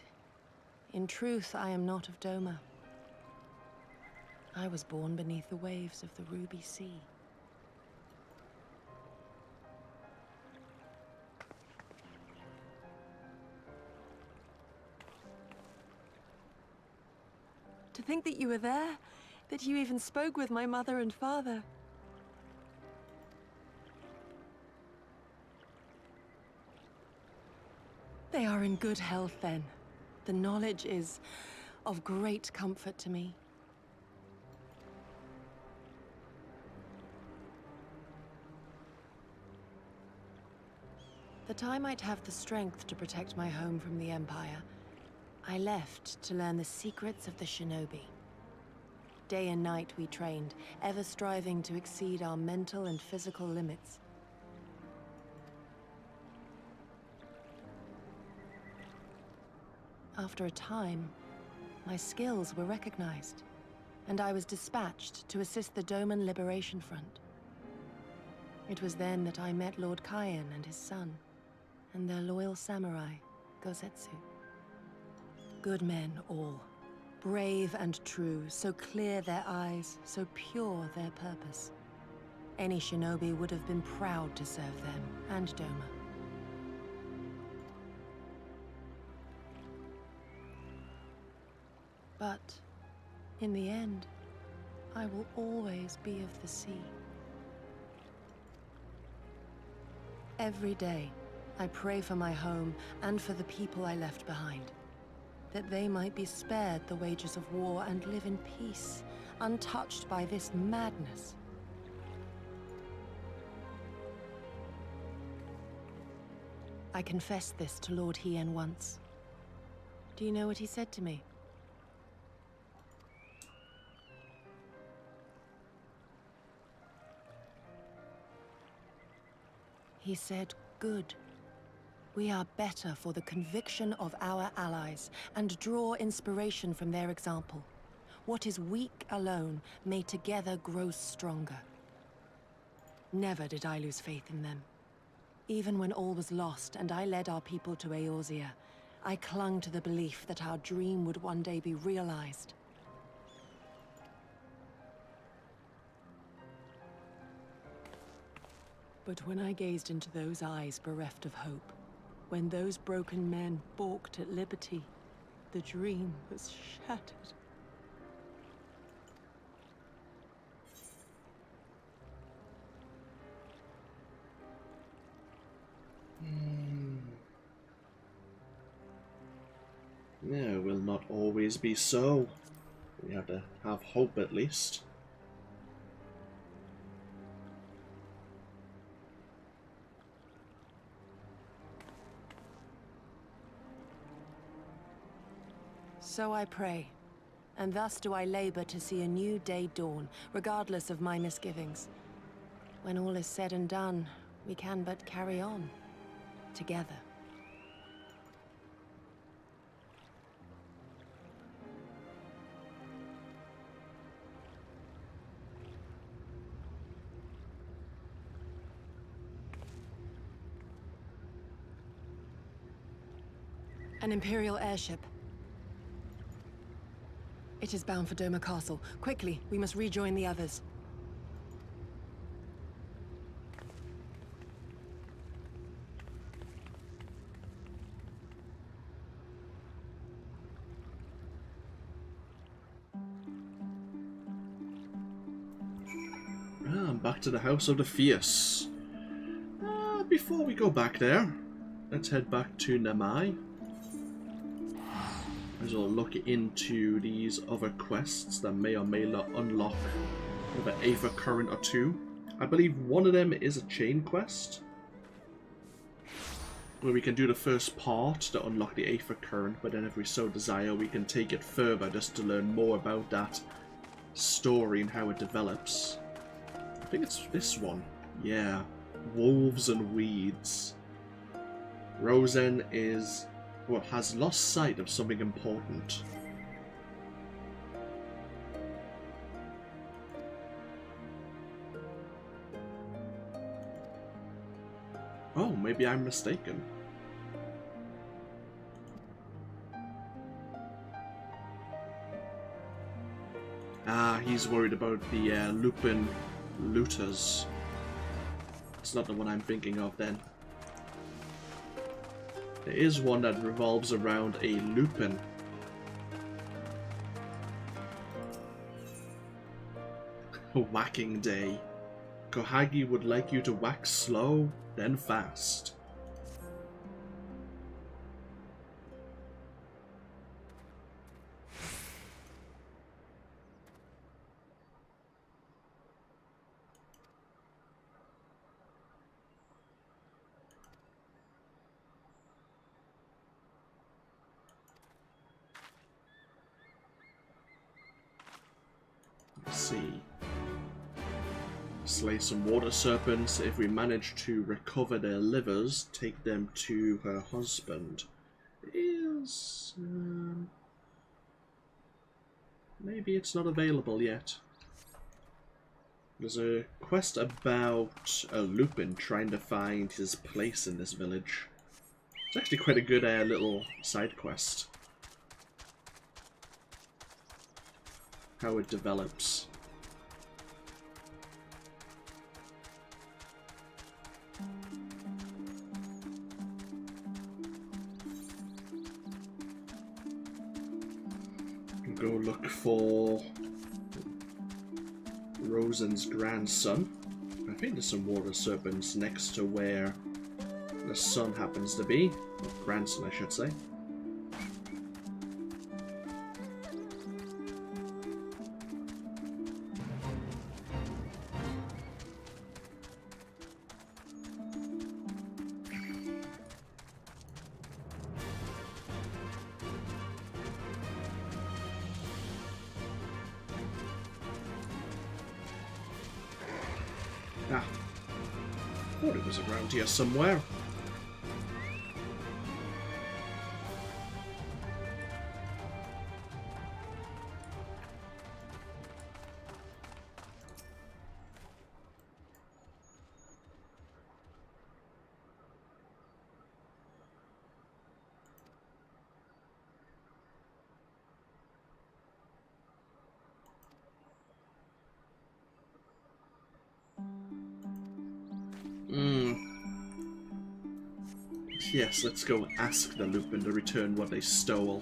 in truth I am not of Doma. I was born beneath the waves of the Ruby Sea. To think that you were there, that you even spoke with my mother and father. They are in good health, then. The knowledge is of great comfort to me. That I might have the strength to protect my home from the Empire, I left to learn the secrets of the shinobi. Day and night we trained, ever striving to exceed our mental and physical limits. After a time, my skills were recognized, and I was dispatched to assist the Doman Liberation Front. It was then that I met Lord Cayenne and his son, and their loyal samurai, Gosetsu. Good men all, brave and true, so clear their eyes, so pure their purpose. Any shinobi would have been proud to serve them and Doma. But, in the end, I will always be of the sea. Every day, I pray for my home and for the people I left behind, that they might be spared the wages of war and live in peace, untouched by this madness. I confessed this to Lord Hien once. Do you know what he said to me? He said, "Good. We are better for the conviction of our allies, and draw inspiration from their example. What is weak alone may together grow stronger." Never did I lose faith in them. Even when all was lost and I led our people to Eorzea, I clung to the belief that our dream would one day be realized. But when I gazed into those eyes bereft of hope, when those broken men balked at liberty, the dream was shattered. Yeah, it will not always be so. We have to have hope at least. So I pray, and thus do I labor to see a new day dawn, regardless of my misgivings. When all is said and done, we can but carry on, together. An Imperial airship. It is bound for Doma Castle. Quickly, we must rejoin the others. Back to the House of the Fierce. Before we go back there, let's head back to Namai. As we'll look into these other quests that may or may not unlock with an Aether Current or two. I believe one of them is a chain quest. where we can do the first part to unlock the Aether Current, but then if we so desire, we can take it further just to learn more about that story and how it develops. I think it's this one. Yeah. Wolves and Weeds. Rosen is... well, has lost sight of something important. Oh, maybe I'm mistaken. Ah, he's worried about the Lupin looters. It's not the one I'm thinking of then. There is one that revolves around a Lupin. A whacking day. Kohagi would like you to whack slow, then fast. Let's see. Slay some water serpents. If we manage to recover their livers, take them to her husband. Is maybe it's not available yet. There's a quest about a Lupin trying to find his place in this village. It's actually quite a good little side quest. How it develops. Go look for Rosen's grandson. I think there's some water serpents next to where the son happens to be. Or grandson, I should say. Ah, thought it was around here somewhere. Yes, let's go ask the Lupin to return what they stole.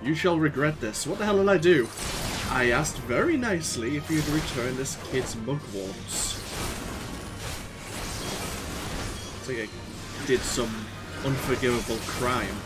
You shall regret this. What the hell did I do? I asked very nicely if you'd return this kid's mugworts. It's like I did some unforgivable crime.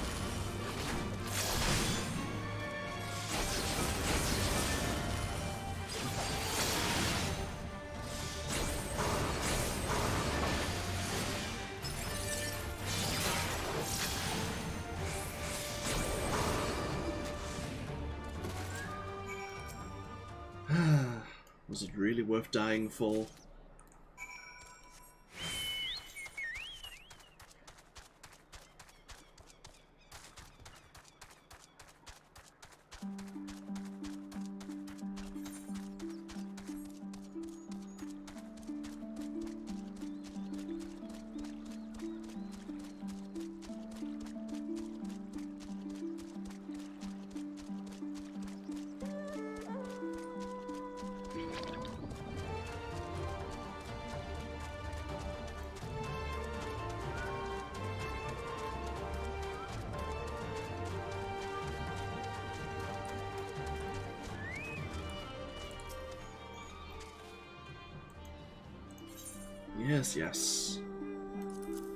Was it really worth dying for? Yes, yes.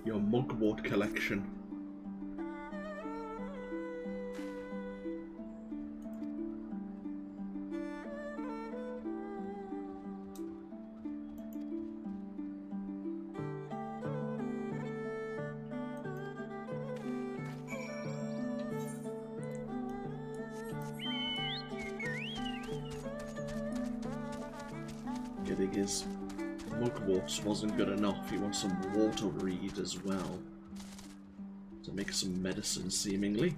Your mugwort collection. Getting his mugworts wasn't good enough. He wants some water reed as well to make some medicine, seemingly.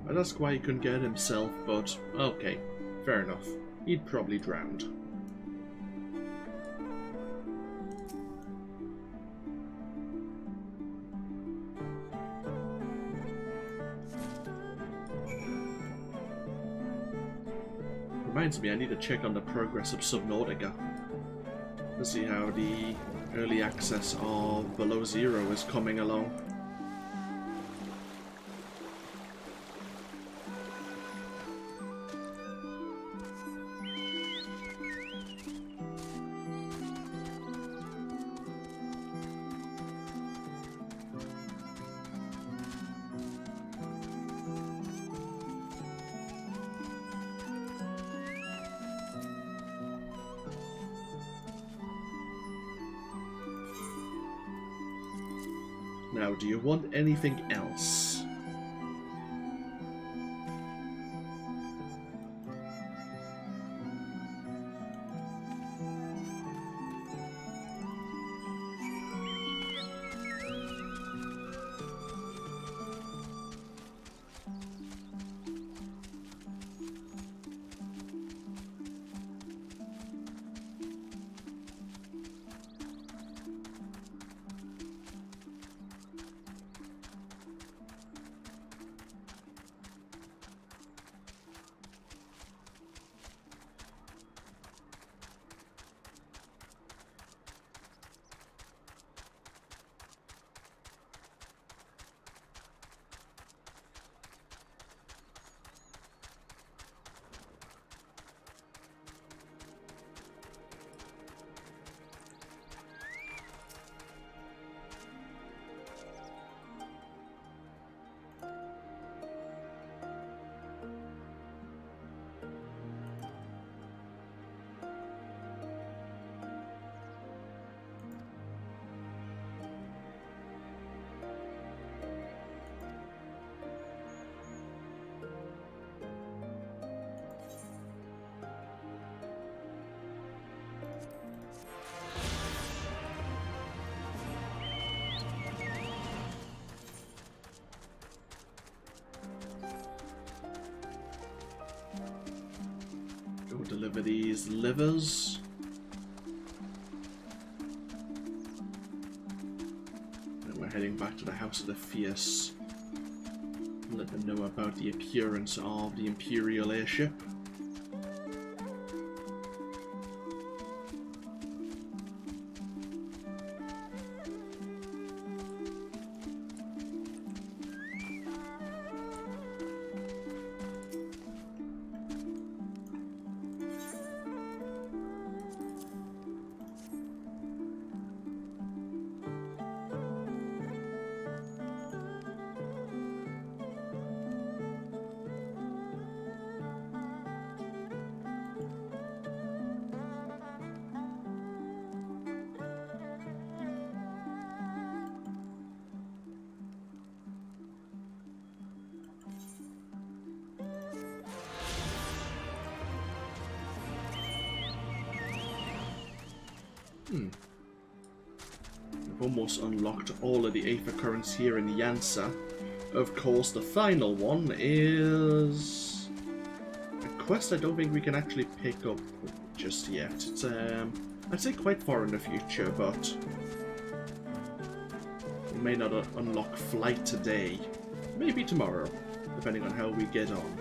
I'd ask why he couldn't get it himself, but okay, fair enough. He'd probably drowned. Reminds me, I need to check on the progress of Subnautica to see how the early access of Below Zero is coming along. Now, do you want anything else? Deliver these livers. And we're heading back to the House of the Fierce. Let them know about the appearance of the Imperial airship. We've almost unlocked all of the Aether Currents here in Yansa. Of course, the final one is a quest I don't think we can actually pick up just yet. It's, I'd say quite far in the future, but we may not unlock Flight today. Maybe tomorrow, depending on how we get on.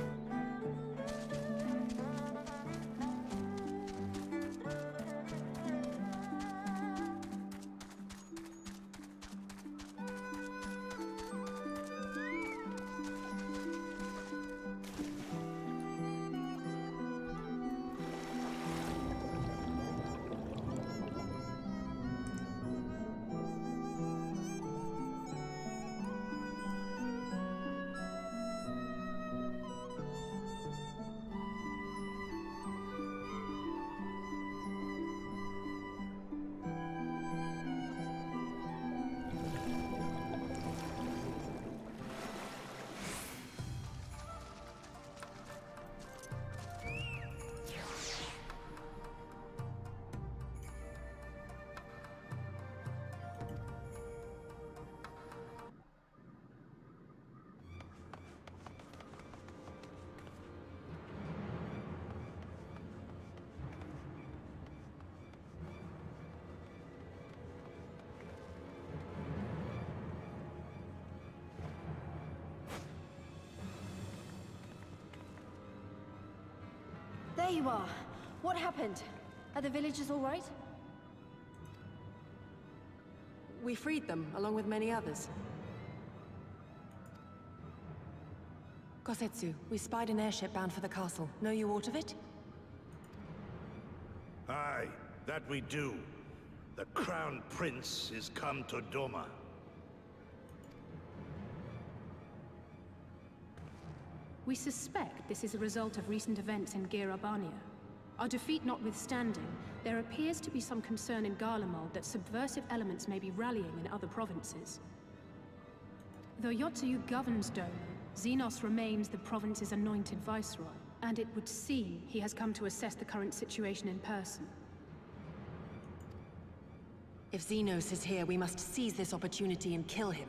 There you are. What happened? Are the villagers all right? We freed them, along with many others. Kosetsu, we spied an airship bound for the castle. Know you aught of it? Aye, that we do. The Crown Prince is come to Doma. We suspect this is a result of recent events in Gridania. Our defeat notwithstanding, there appears to be some concern in Garlemald that subversive elements may be rallying in other provinces. Though Yotsuyu governs Doma, Xenos remains the province's anointed viceroy, and it would seem he has come to assess the current situation in person. If Xenos is here, we must seize this opportunity and kill him.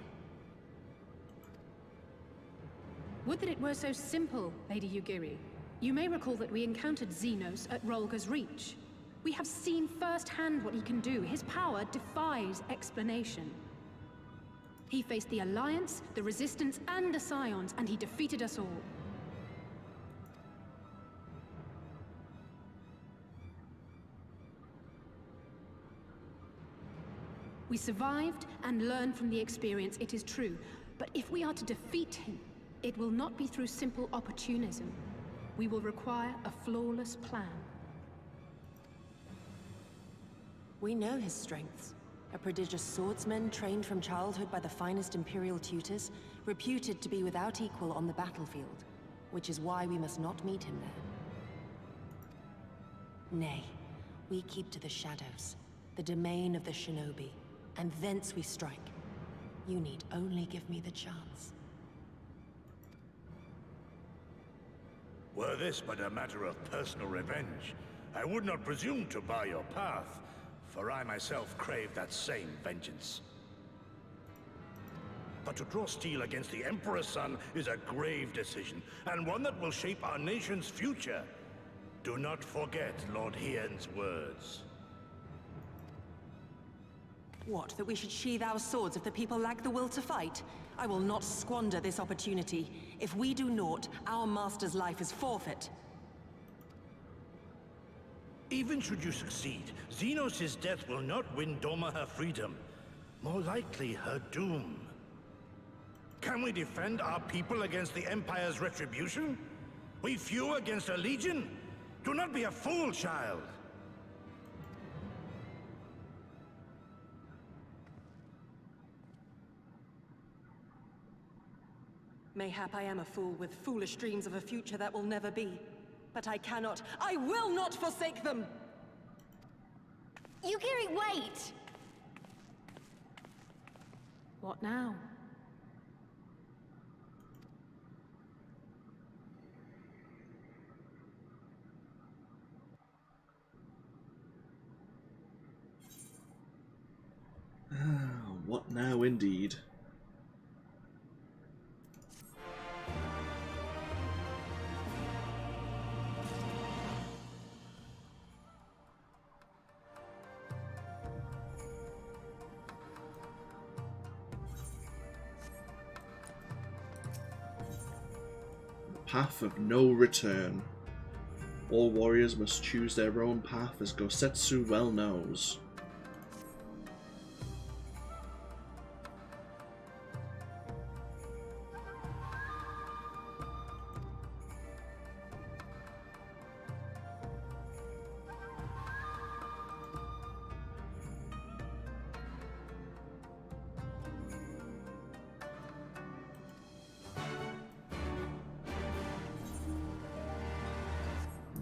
Would that it were so simple, Lady Yugiri. You may recall that we encountered Xenos at Rolga's Reach. We have seen firsthand what he can do. His power defies explanation. He faced the Alliance, the Resistance, and the Scions, and he defeated us all. We survived and learned from the experience, it is true. But if we are to defeat him, it will not be through simple opportunism. We will require a flawless plan. We know his strengths. A prodigious swordsman trained from childhood by the finest Imperial tutors, reputed to be without equal on the battlefield, which is why we must not meet him there. Nay, we keep to the shadows, the domain of the shinobi, and thence we strike. You need only give me the chance. Were this but a matter of personal revenge, I would not presume to bar your path, for I myself crave that same vengeance. But to draw steel against the Emperor's son is a grave decision, and one that will shape our nation's future. Do not forget Lord Hien's words. What, that we should sheathe our swords if the people lack the will to fight? I will not squander this opportunity. If we do naught, our master's life is forfeit. Even should you succeed, Xenos' death will not win Doma her freedom. More likely, her doom. Can we defend our people against the Empire's retribution? We few against a legion? Do not be a fool, child! Mayhap I am a fool with foolish dreams of a future that will never be. But I cannot, I will not forsake them! Yugiri, wait! What now? Now indeed. Path of no return. All warriors must choose their own path, as Gosetsu well knows.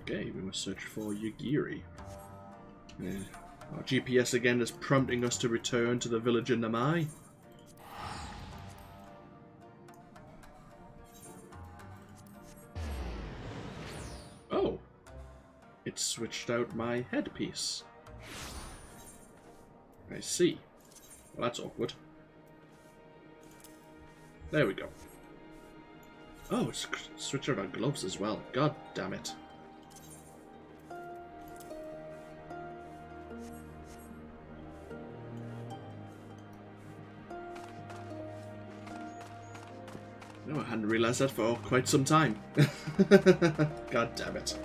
Okay, we must search for Yugiri. Our GPS again is prompting us to return to the village in Namai. Oh! It switched out my headpiece. I see. Well, that's awkward. There we go. Oh, it's switched out our gloves as well. God damn it. No, I hadn't realised that for quite some time. God damn it.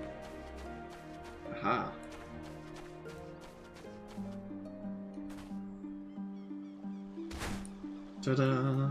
Aha. Ta-da!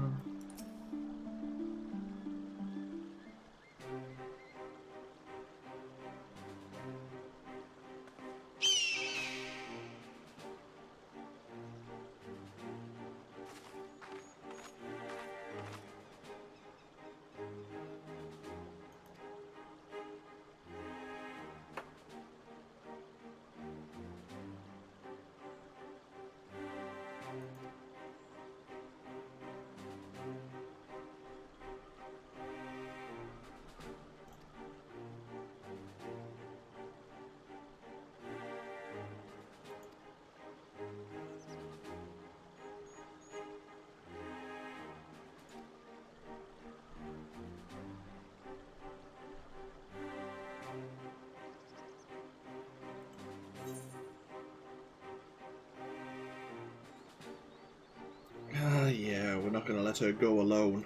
Yeah, we're not going to let her go alone.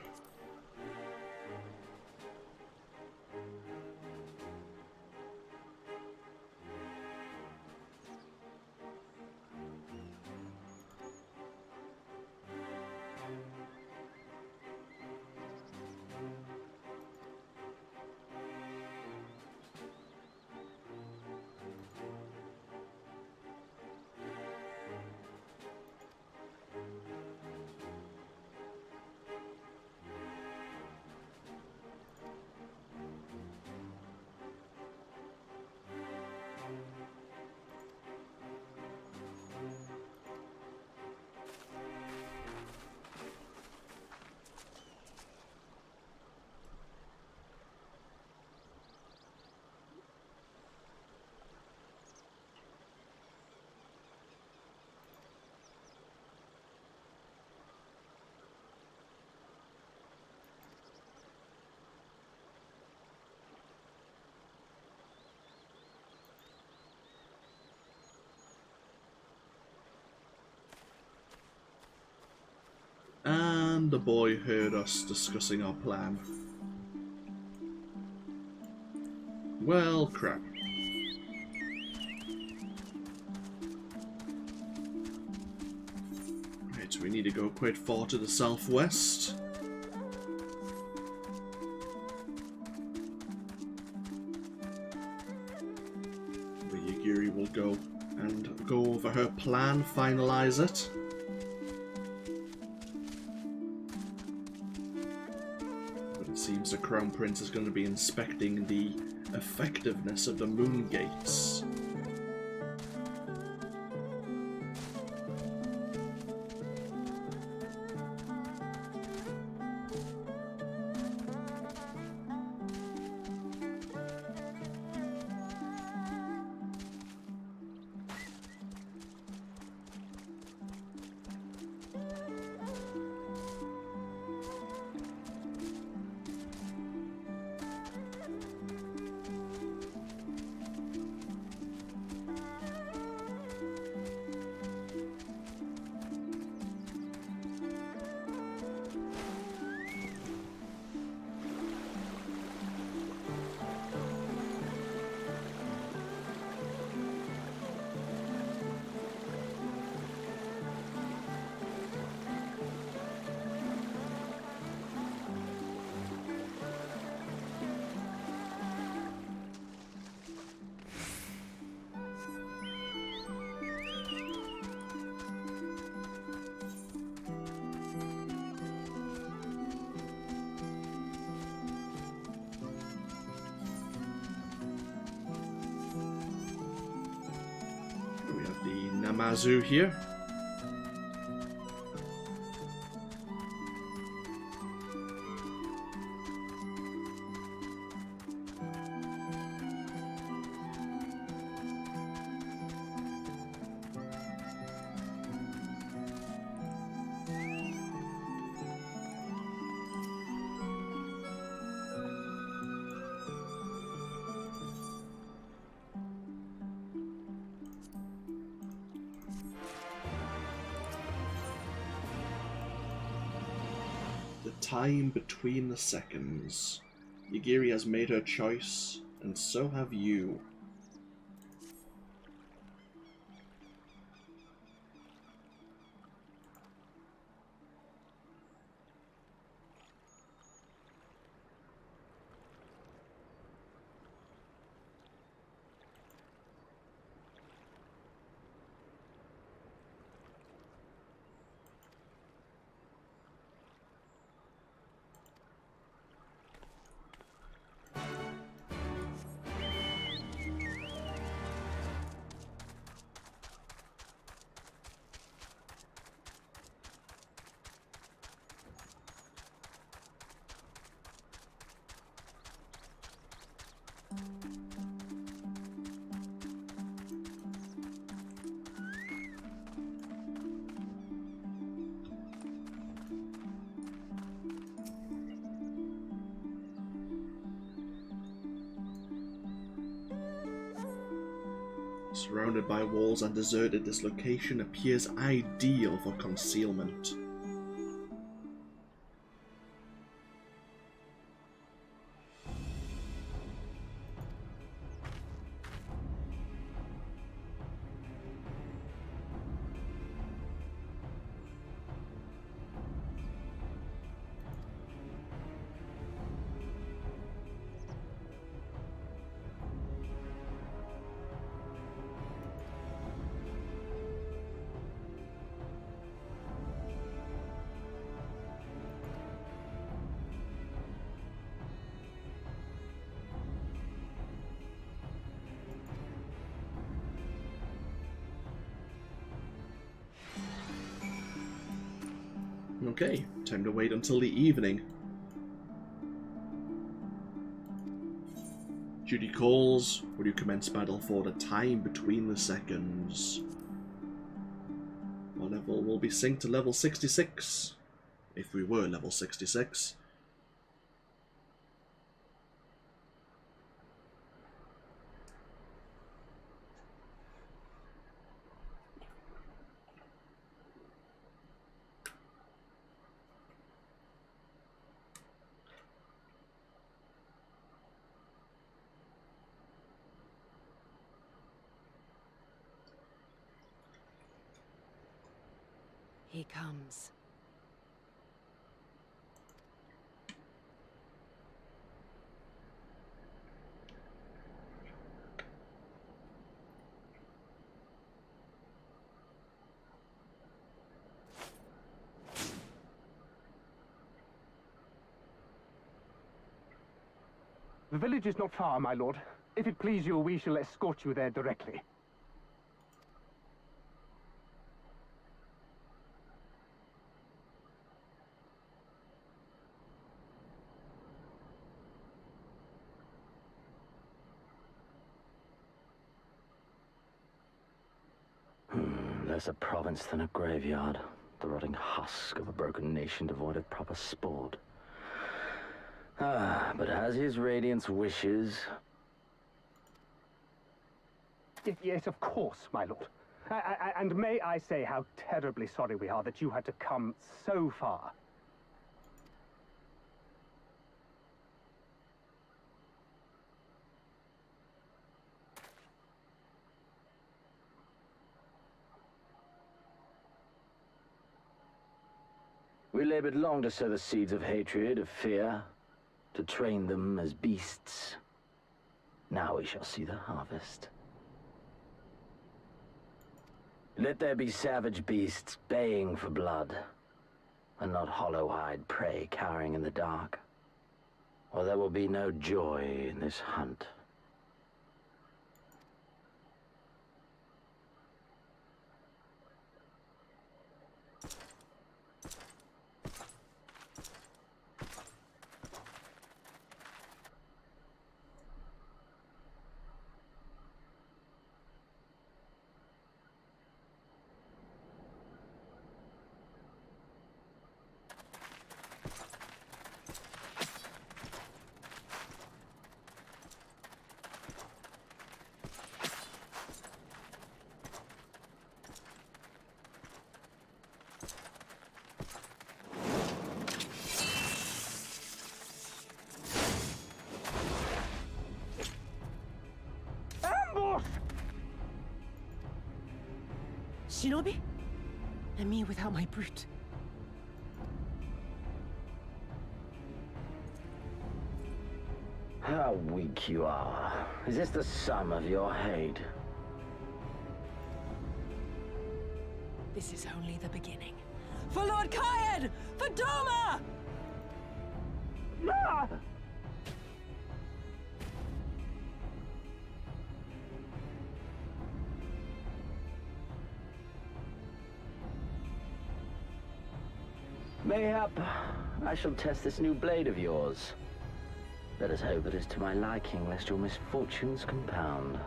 And the boy heard us discussing our plan. Well, crap. Right, we need to go quite far to the southwest. Where Yugiri will go and go over her plan, finalize it. Seems the Crown Prince is going to be inspecting the effectiveness of the moon gates. Amazu here. Time between the seconds. Yagiri has made her choice, and so have you. Surrounded by walls and deserted, this location appears ideal for concealment. Okay, time to wait until the evening. Duty calls. Will you commence battle for the time between the seconds? Our level will be synced to level 66. If we were level 66. He comes. The village is not far, my lord. If it please you, we shall escort you there directly. Less a province than a graveyard. The rotting husk of a broken nation devoid of proper sport. But as his radiance wishes... Yes, of course, my lord. And may I say how terribly sorry we are that you had to come so far. We labored long to sow the seeds of hatred, of fear, to train them as beasts. Now we shall see the harvest. Let there be savage beasts baying for blood, and not hollow-eyed prey cowering in the dark, or there will be no joy in this hunt. forth! Shinobi? And me without my brute. How weak you are. Is this the sum of your hate? This is only the beginning. For Lord Kyan! For Doma! Ah! Mayhap I shall test this new blade of yours. Let us hope it is to my liking, lest your misfortunes compound.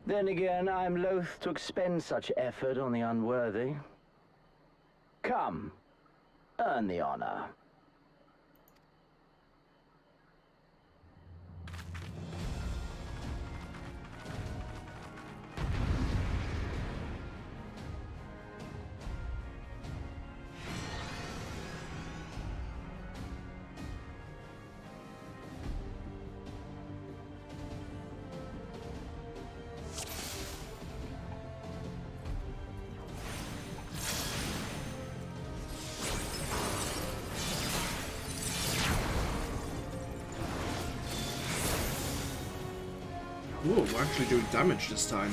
Then again, I am loath to expend such effort on the unworthy. Come, earn the honor. Ooh, we're actually doing damage this time.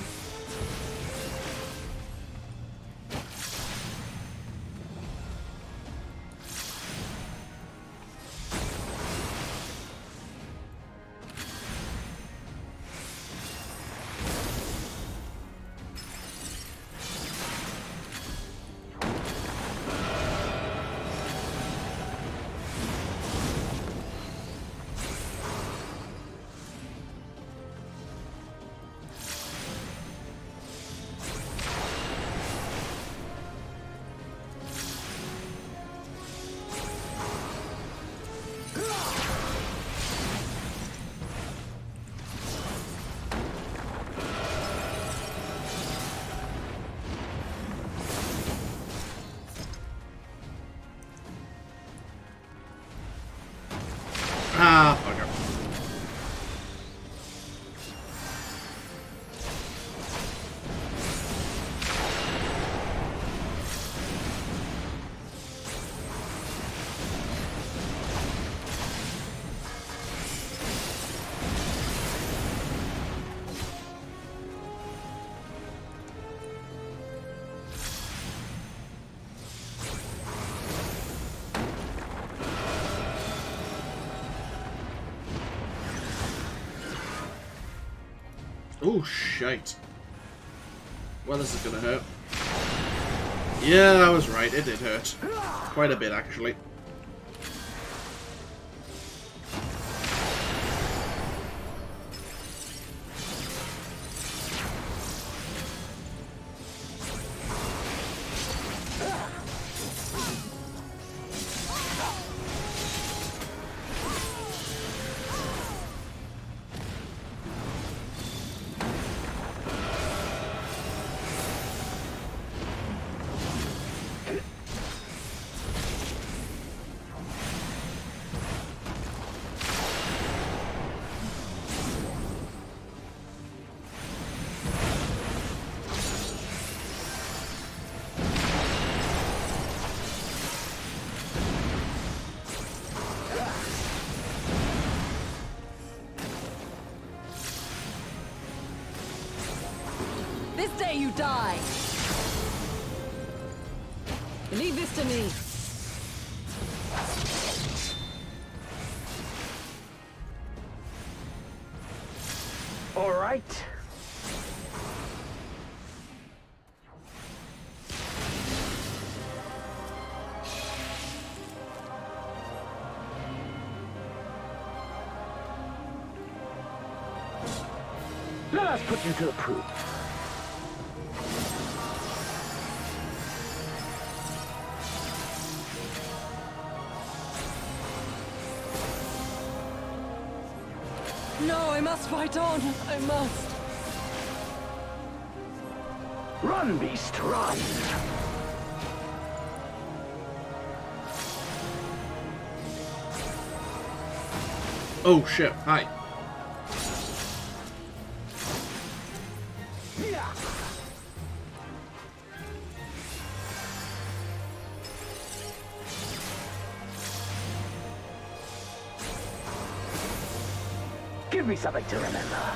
Ah, bugger. Oh, shite. Well, this is gonna hurt. Yeah, I was right. It did hurt. Quite a bit, actually. This day you die! Leave this to me. All right. Let us put you to the proof. No, I must fight on. I must. Run, beast, run! Oh shit, hi. Give me something to remember.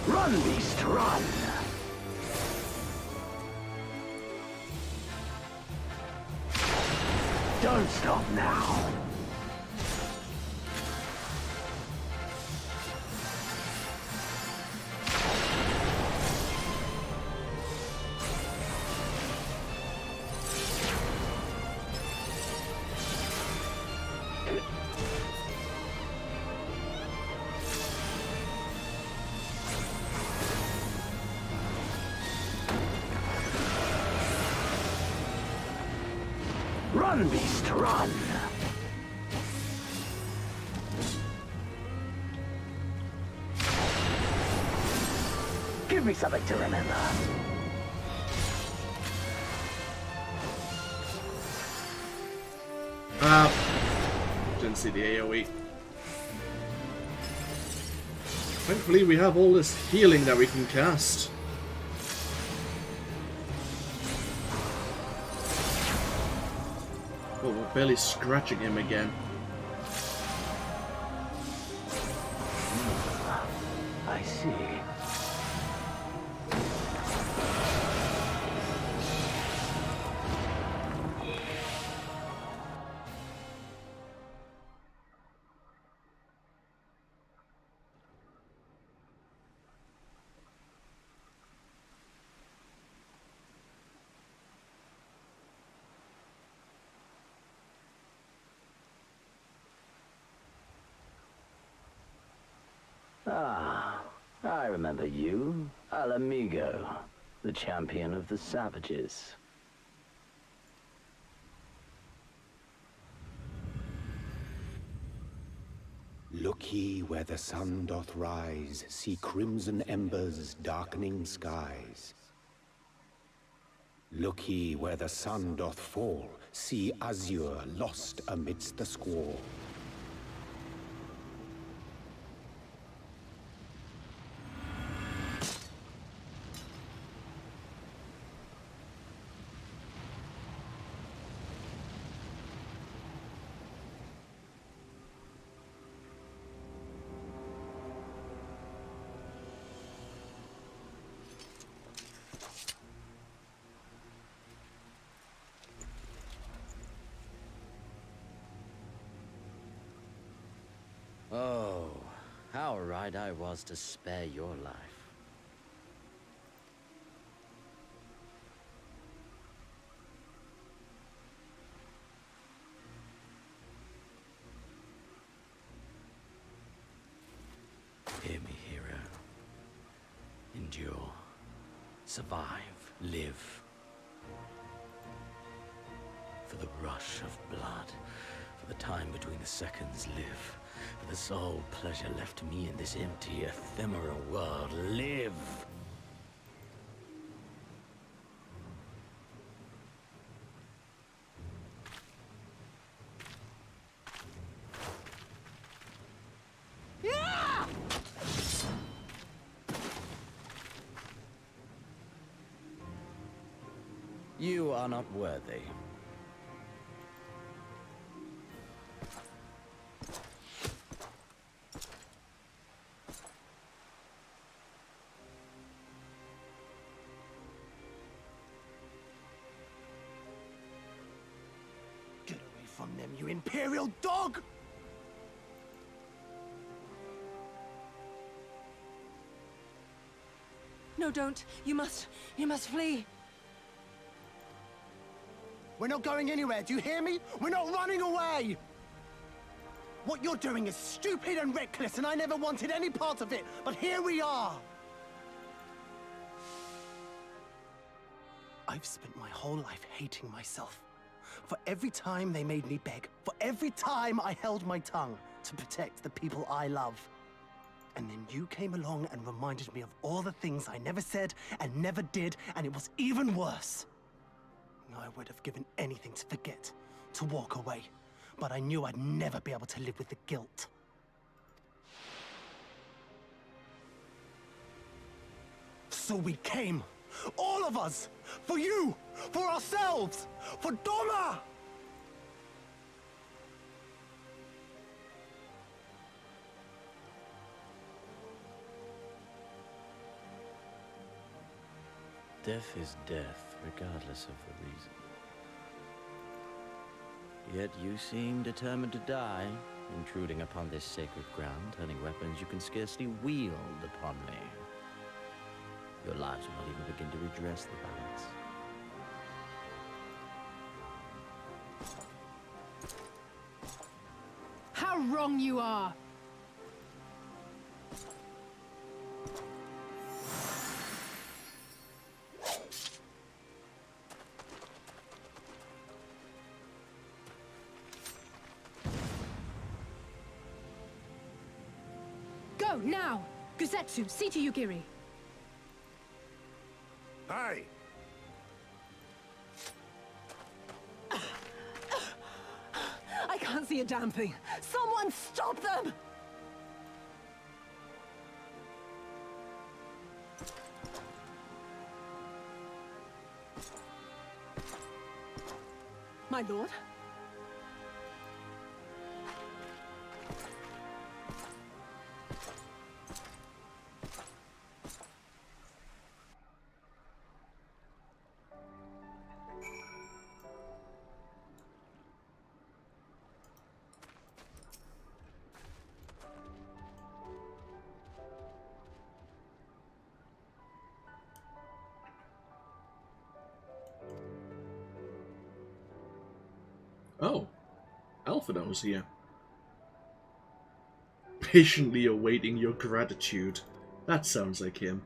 Run, beast, run! Don't stop now. Run, beast, run! Give me something to remember. Didn't see the AoE. Thankfully we have all this healing that we can cast. Oh, we're barely scratching him again. I see. Ah, I remember you, Al Amigo, the champion of the savages. Look ye where the sun doth rise, see crimson embers darkening skies. Look ye where the sun doth fall, see azure lost amidst the squall. Oh, how right I was to spare your life. Hear me, hero. Endure. Survive. Live. For the rush of blood. For the time between the seconds, live. For the sole pleasure left to me in this empty, ephemeral world, live! You are not worthy. them, you Imperial dog! No, don't. You must flee. We're not going anywhere, do you hear me? We're not running away! What you're doing is stupid and reckless, and I never wanted any part of it, but here we are! I've spent my whole life hating myself. For every time they made me beg, for every time I held my tongue to protect the people I love. And then you came along and reminded me of all the things I never said and never did, and it was even worse. I would have given anything to forget, to walk away, but I knew I'd never be able to live with the guilt. So we came, all of us, for you, for ourselves, for Doma! Death is death, regardless of the reason. Yet you seem determined to die, intruding upon this sacred ground, turning weapons you can scarcely wield upon me. Your lives will not even begin to redress the balance. How wrong you are! Go, now! Guzetsu, see to Yugiri. Aye. I can't see a damn thing. Someone stop them! My lord? Oh, Alphinaud's here. Patiently awaiting your gratitude. That sounds like him.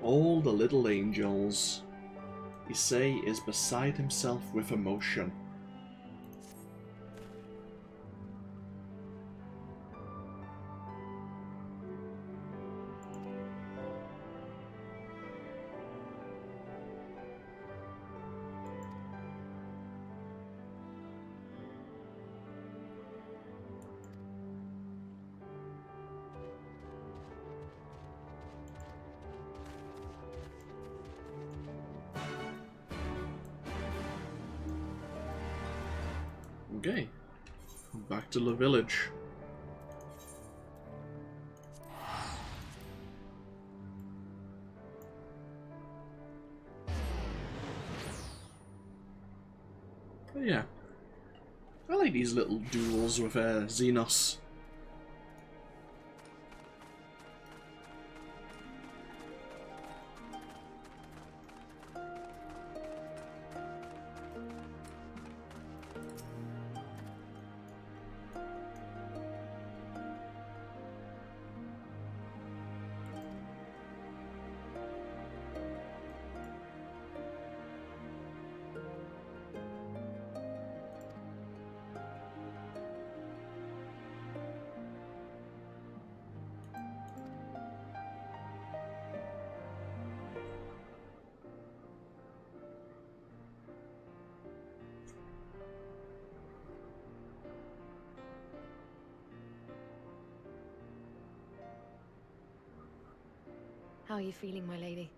All the little angels. Issei is beside himself with emotion. Okay, back to the village. But yeah, I like these little duels with Xenos. How are you feeling, my lady?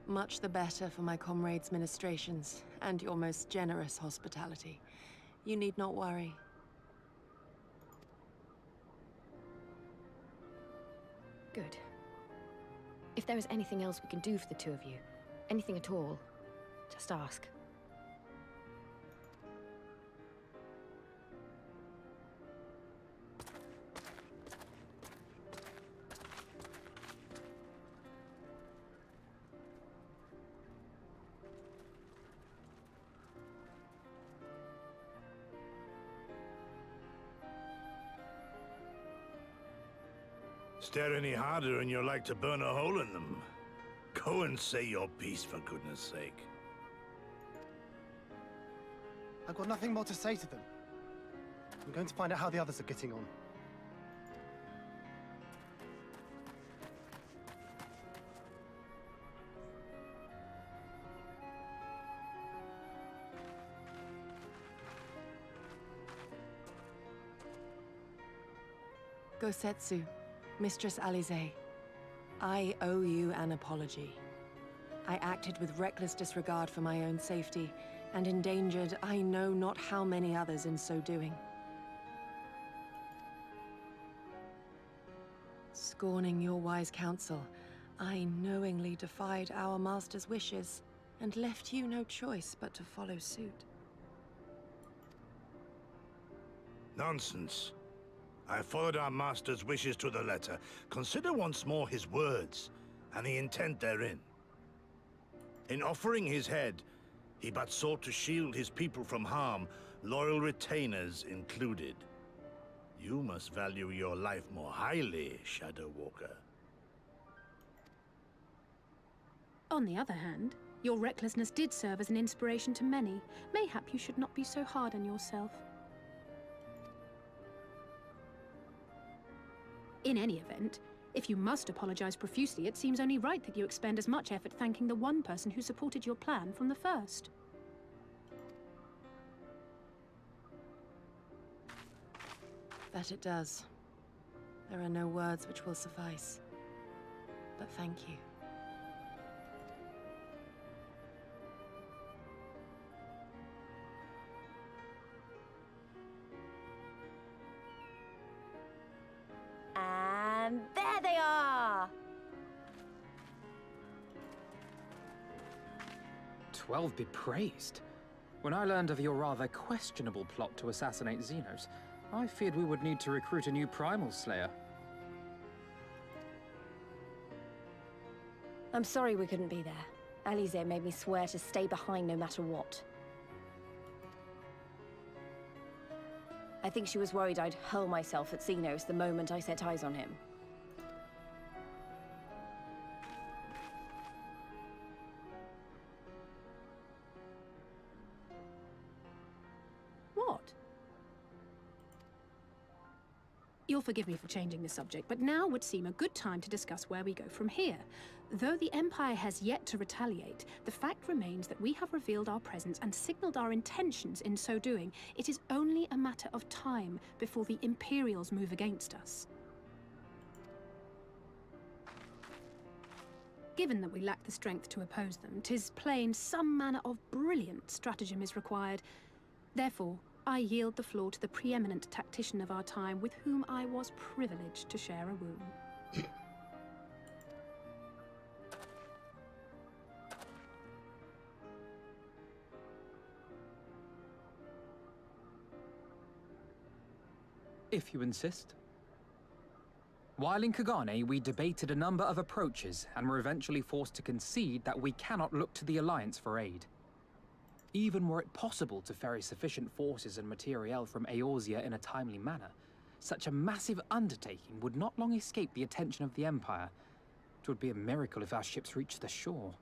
Much the better for my comrades' ministrations and your most generous hospitality. You need not worry. Good. If there is anything else we can do for the two of you, anything at all, just ask. Stare any harder and you're like to burn a hole in them. Go and say your piece, for goodness sake. I've got nothing more to say to them. I'm going to find out how the others are getting on. Gosetsu, Mistress Alize, I owe you an apology. I acted with reckless disregard for my own safety, and endangered I know not how many others in so doing. Scorning your wise counsel, I knowingly defied our master's wishes, and left you no choice but to follow suit. Nonsense. I followed our master's wishes to the letter. Consider once more his words, and the intent therein. In offering his head, he but sought to shield his people from harm, loyal retainers included. You must value your life more highly, Shadow Walker. On the other hand, your recklessness did serve as an inspiration to many. Mayhap you should not be so hard on yourself. In any event, if you must apologize profusely, it seems only right that you expend as much effort thanking the one person who supported your plan from the first. That it does. There are no words which will suffice. But thank you. And there they are! 12 be praised. When I learned of your rather questionable plot to assassinate Xenos, I feared we would need to recruit a new Primal Slayer. I'm sorry we couldn't be there. Alize made me swear to stay behind no matter what. I think she was worried I'd hurl myself at Xenos the moment I set eyes on him. What? You'll forgive me for changing the subject, but now would seem a good time to discuss where we go from here. Though the Empire has yet to retaliate, the fact remains that we have revealed our presence and signaled our intentions in so doing. It is only a matter of time before the Imperials move against us. Given that we lack the strength to oppose them, 'tis plain some manner of brilliant stratagem is required. Therefore, I yield the floor to the preeminent tactician of our time, with whom I was privileged to share a room. If you insist. While in Kagane, we debated a number of approaches and were eventually forced to concede that we cannot look to the Alliance for aid. Even were it possible to ferry sufficient forces and materiel from Eorzea in a timely manner, such a massive undertaking would not long escape the attention of the Empire. It would be a miracle if our ships reached the shore.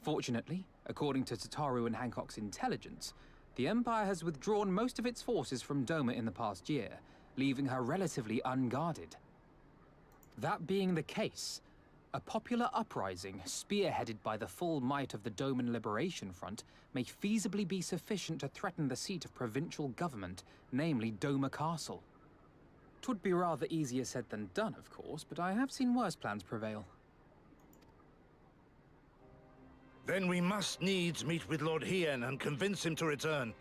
Fortunately, according to Tataru and Hancock's intelligence, the Empire has withdrawn most of its forces from Doma in the past year, leaving her relatively unguarded. That being the case, A popular uprising, spearheaded by the full might of the Doman Liberation Front, may feasibly be sufficient to threaten the seat of provincial government, namely Doma Castle. 'Twould be rather easier said than done, of course, but I have seen worse plans prevail. Then we must needs meet with Lord Hien and convince him to return,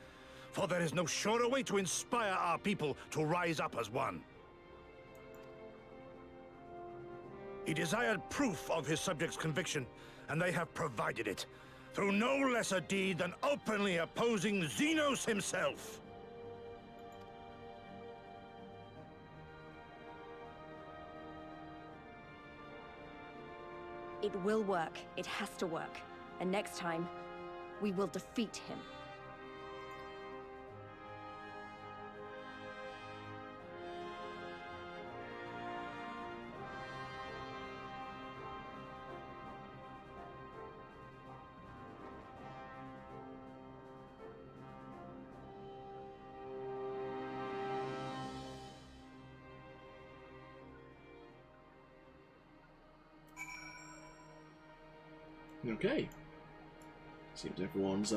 for there is no surer way to inspire our people to rise up as one. He desired proof of his subjects' conviction, and they have provided it, through no less a deed than openly opposing Xenos himself. It will work. It has to work. And next time, we will defeat him. Okay. Seems everyone's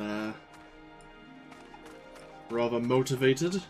rather motivated.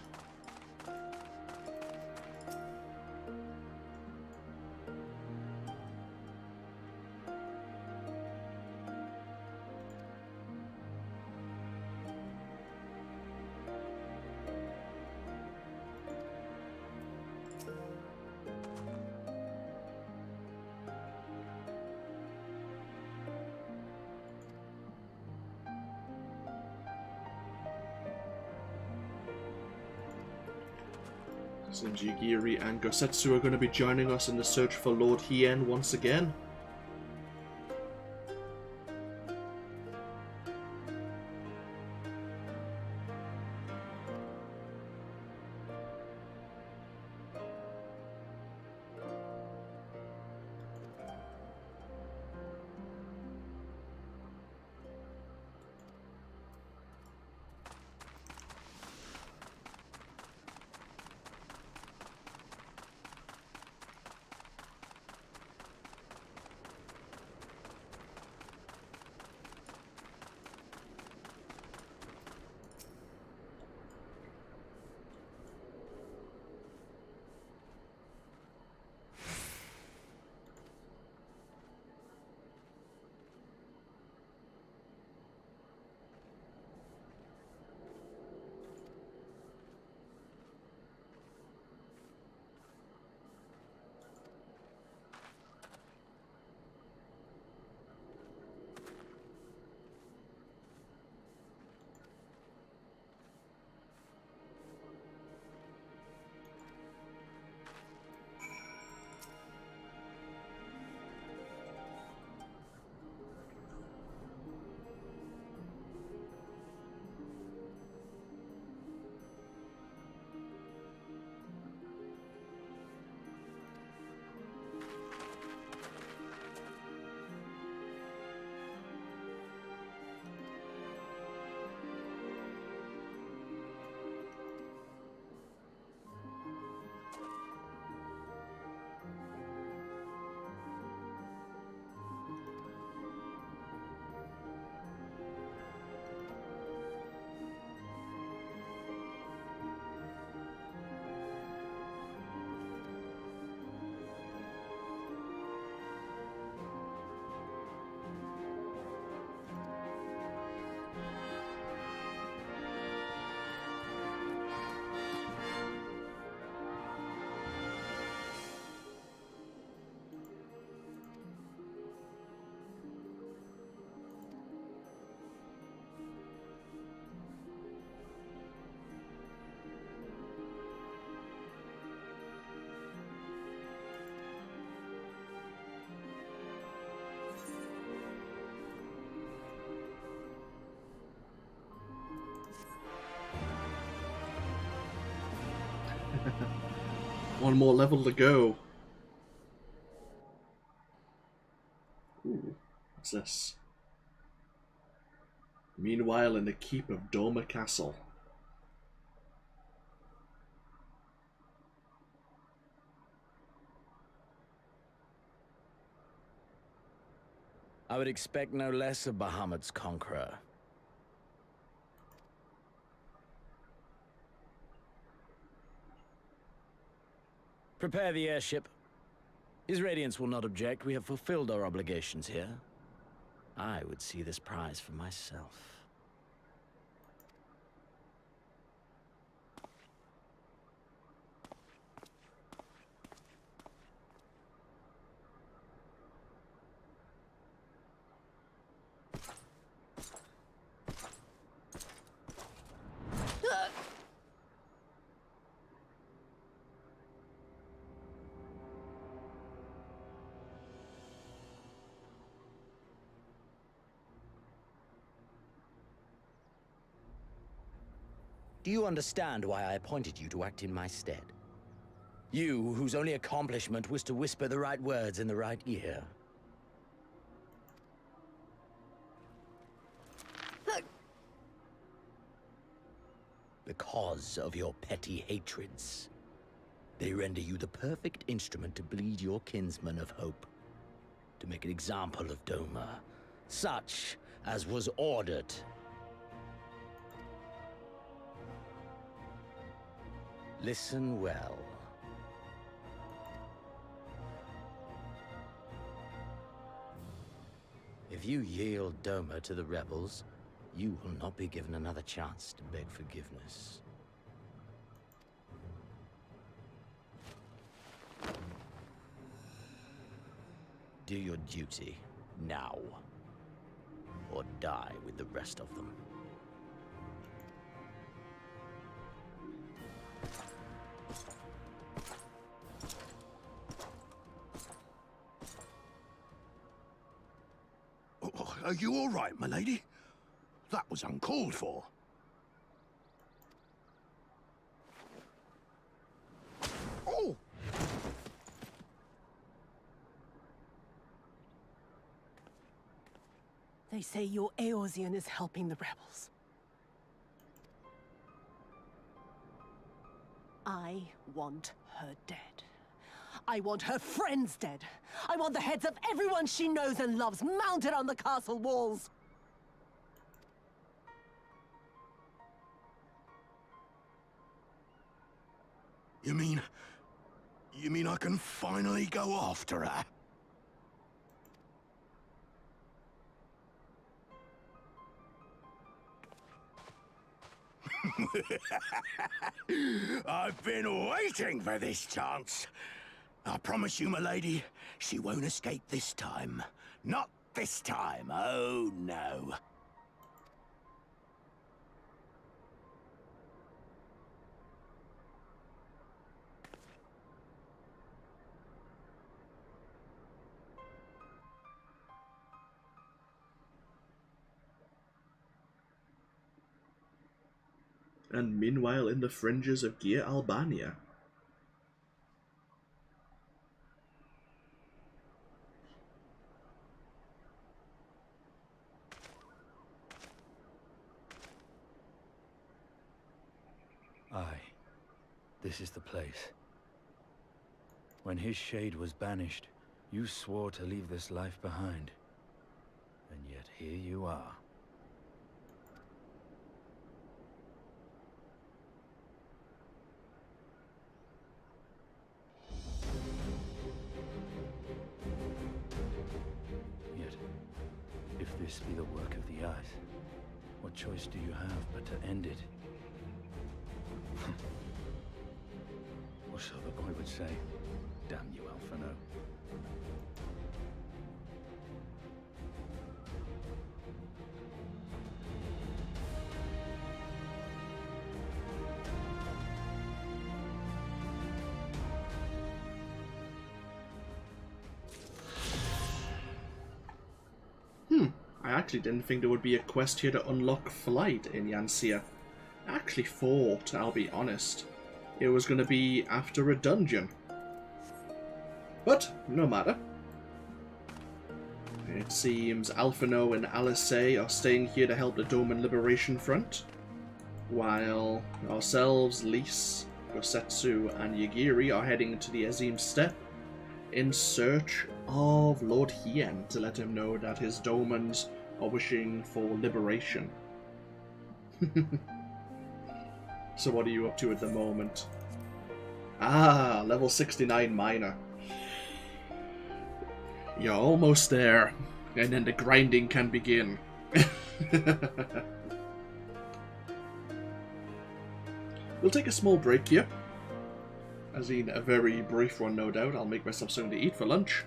Seems Yugiri and Gosetsu are going to be joining us in the search for Lord Hien once again. One more level to go. Ooh, what's this? Meanwhile, in the keep of Doma Castle. I would expect no less of Bahamut's conqueror. Prepare the airship. His Radiance will not object. We have fulfilled our obligations here. I would see this prize for myself. Do you understand why I appointed you to act in my stead? You, whose only accomplishment was to whisper the right words in the right ear. Because of your petty hatreds. They render you the perfect instrument to bleed your kinsman of hope. To make an example of Doma. Such as was ordered. Listen well. If you yield Doma to the rebels, you will not be given another chance to beg forgiveness. Do your duty, now. Or die with the rest of them. Are you all right, my lady? That was uncalled for. Oh! They say your Eorzean is helping the rebels. I want her dead. I want her friends dead. I want the heads of everyone she knows and loves mounted on the castle walls. You mean I can finally go after her? I've been waiting for this chance. I promise you, my lady, she won't escape this time. Not this time, oh no. And meanwhile in the fringes of Gear Albania. Aye, this is the place. When his shade was banished, you swore to leave this life behind. And yet here you are. Yet, if this be the work of the Eyes, what choice do you have but to end it? Or so the boy would say. Damn you, Alphino. I actually didn't think there would be a quest here to unlock flight in Eorzea. I actually thought, I'll be honest, it was going to be after a dungeon. But, no matter. It seems Alphino and Eorzea are staying here to help the Doman Liberation Front, while ourselves, Lys, Gosetsu, and Yagiri are heading to the Azim Steppe in search of Lord Hien to let him know that his Domans are wishing for liberation. So what are you up to at the moment? Ah, level 69 miner. You're almost there, and then the grinding can begin. We'll take a small break here. As in a very brief one, no doubt. I'll make myself something to eat for lunch.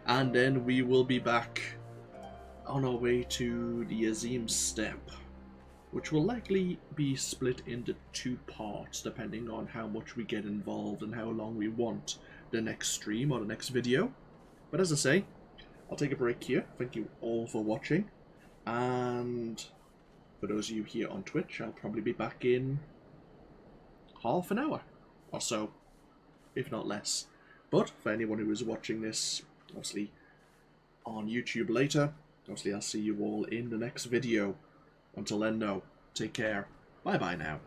And then we will be back on our way to the Azim Steppe, which will likely be split into 2 parts, depending on how much we get involved and how long we want the next stream or the next video. But as I say, I'll take a break here. Thank you all for watching. And for those of you here on Twitch, I'll probably be back in half an hour or so, if not less. But for anyone who is watching this, obviously, on YouTube later, obviously I'll see you all in the next video. Until then, no, take care. Bye-bye now.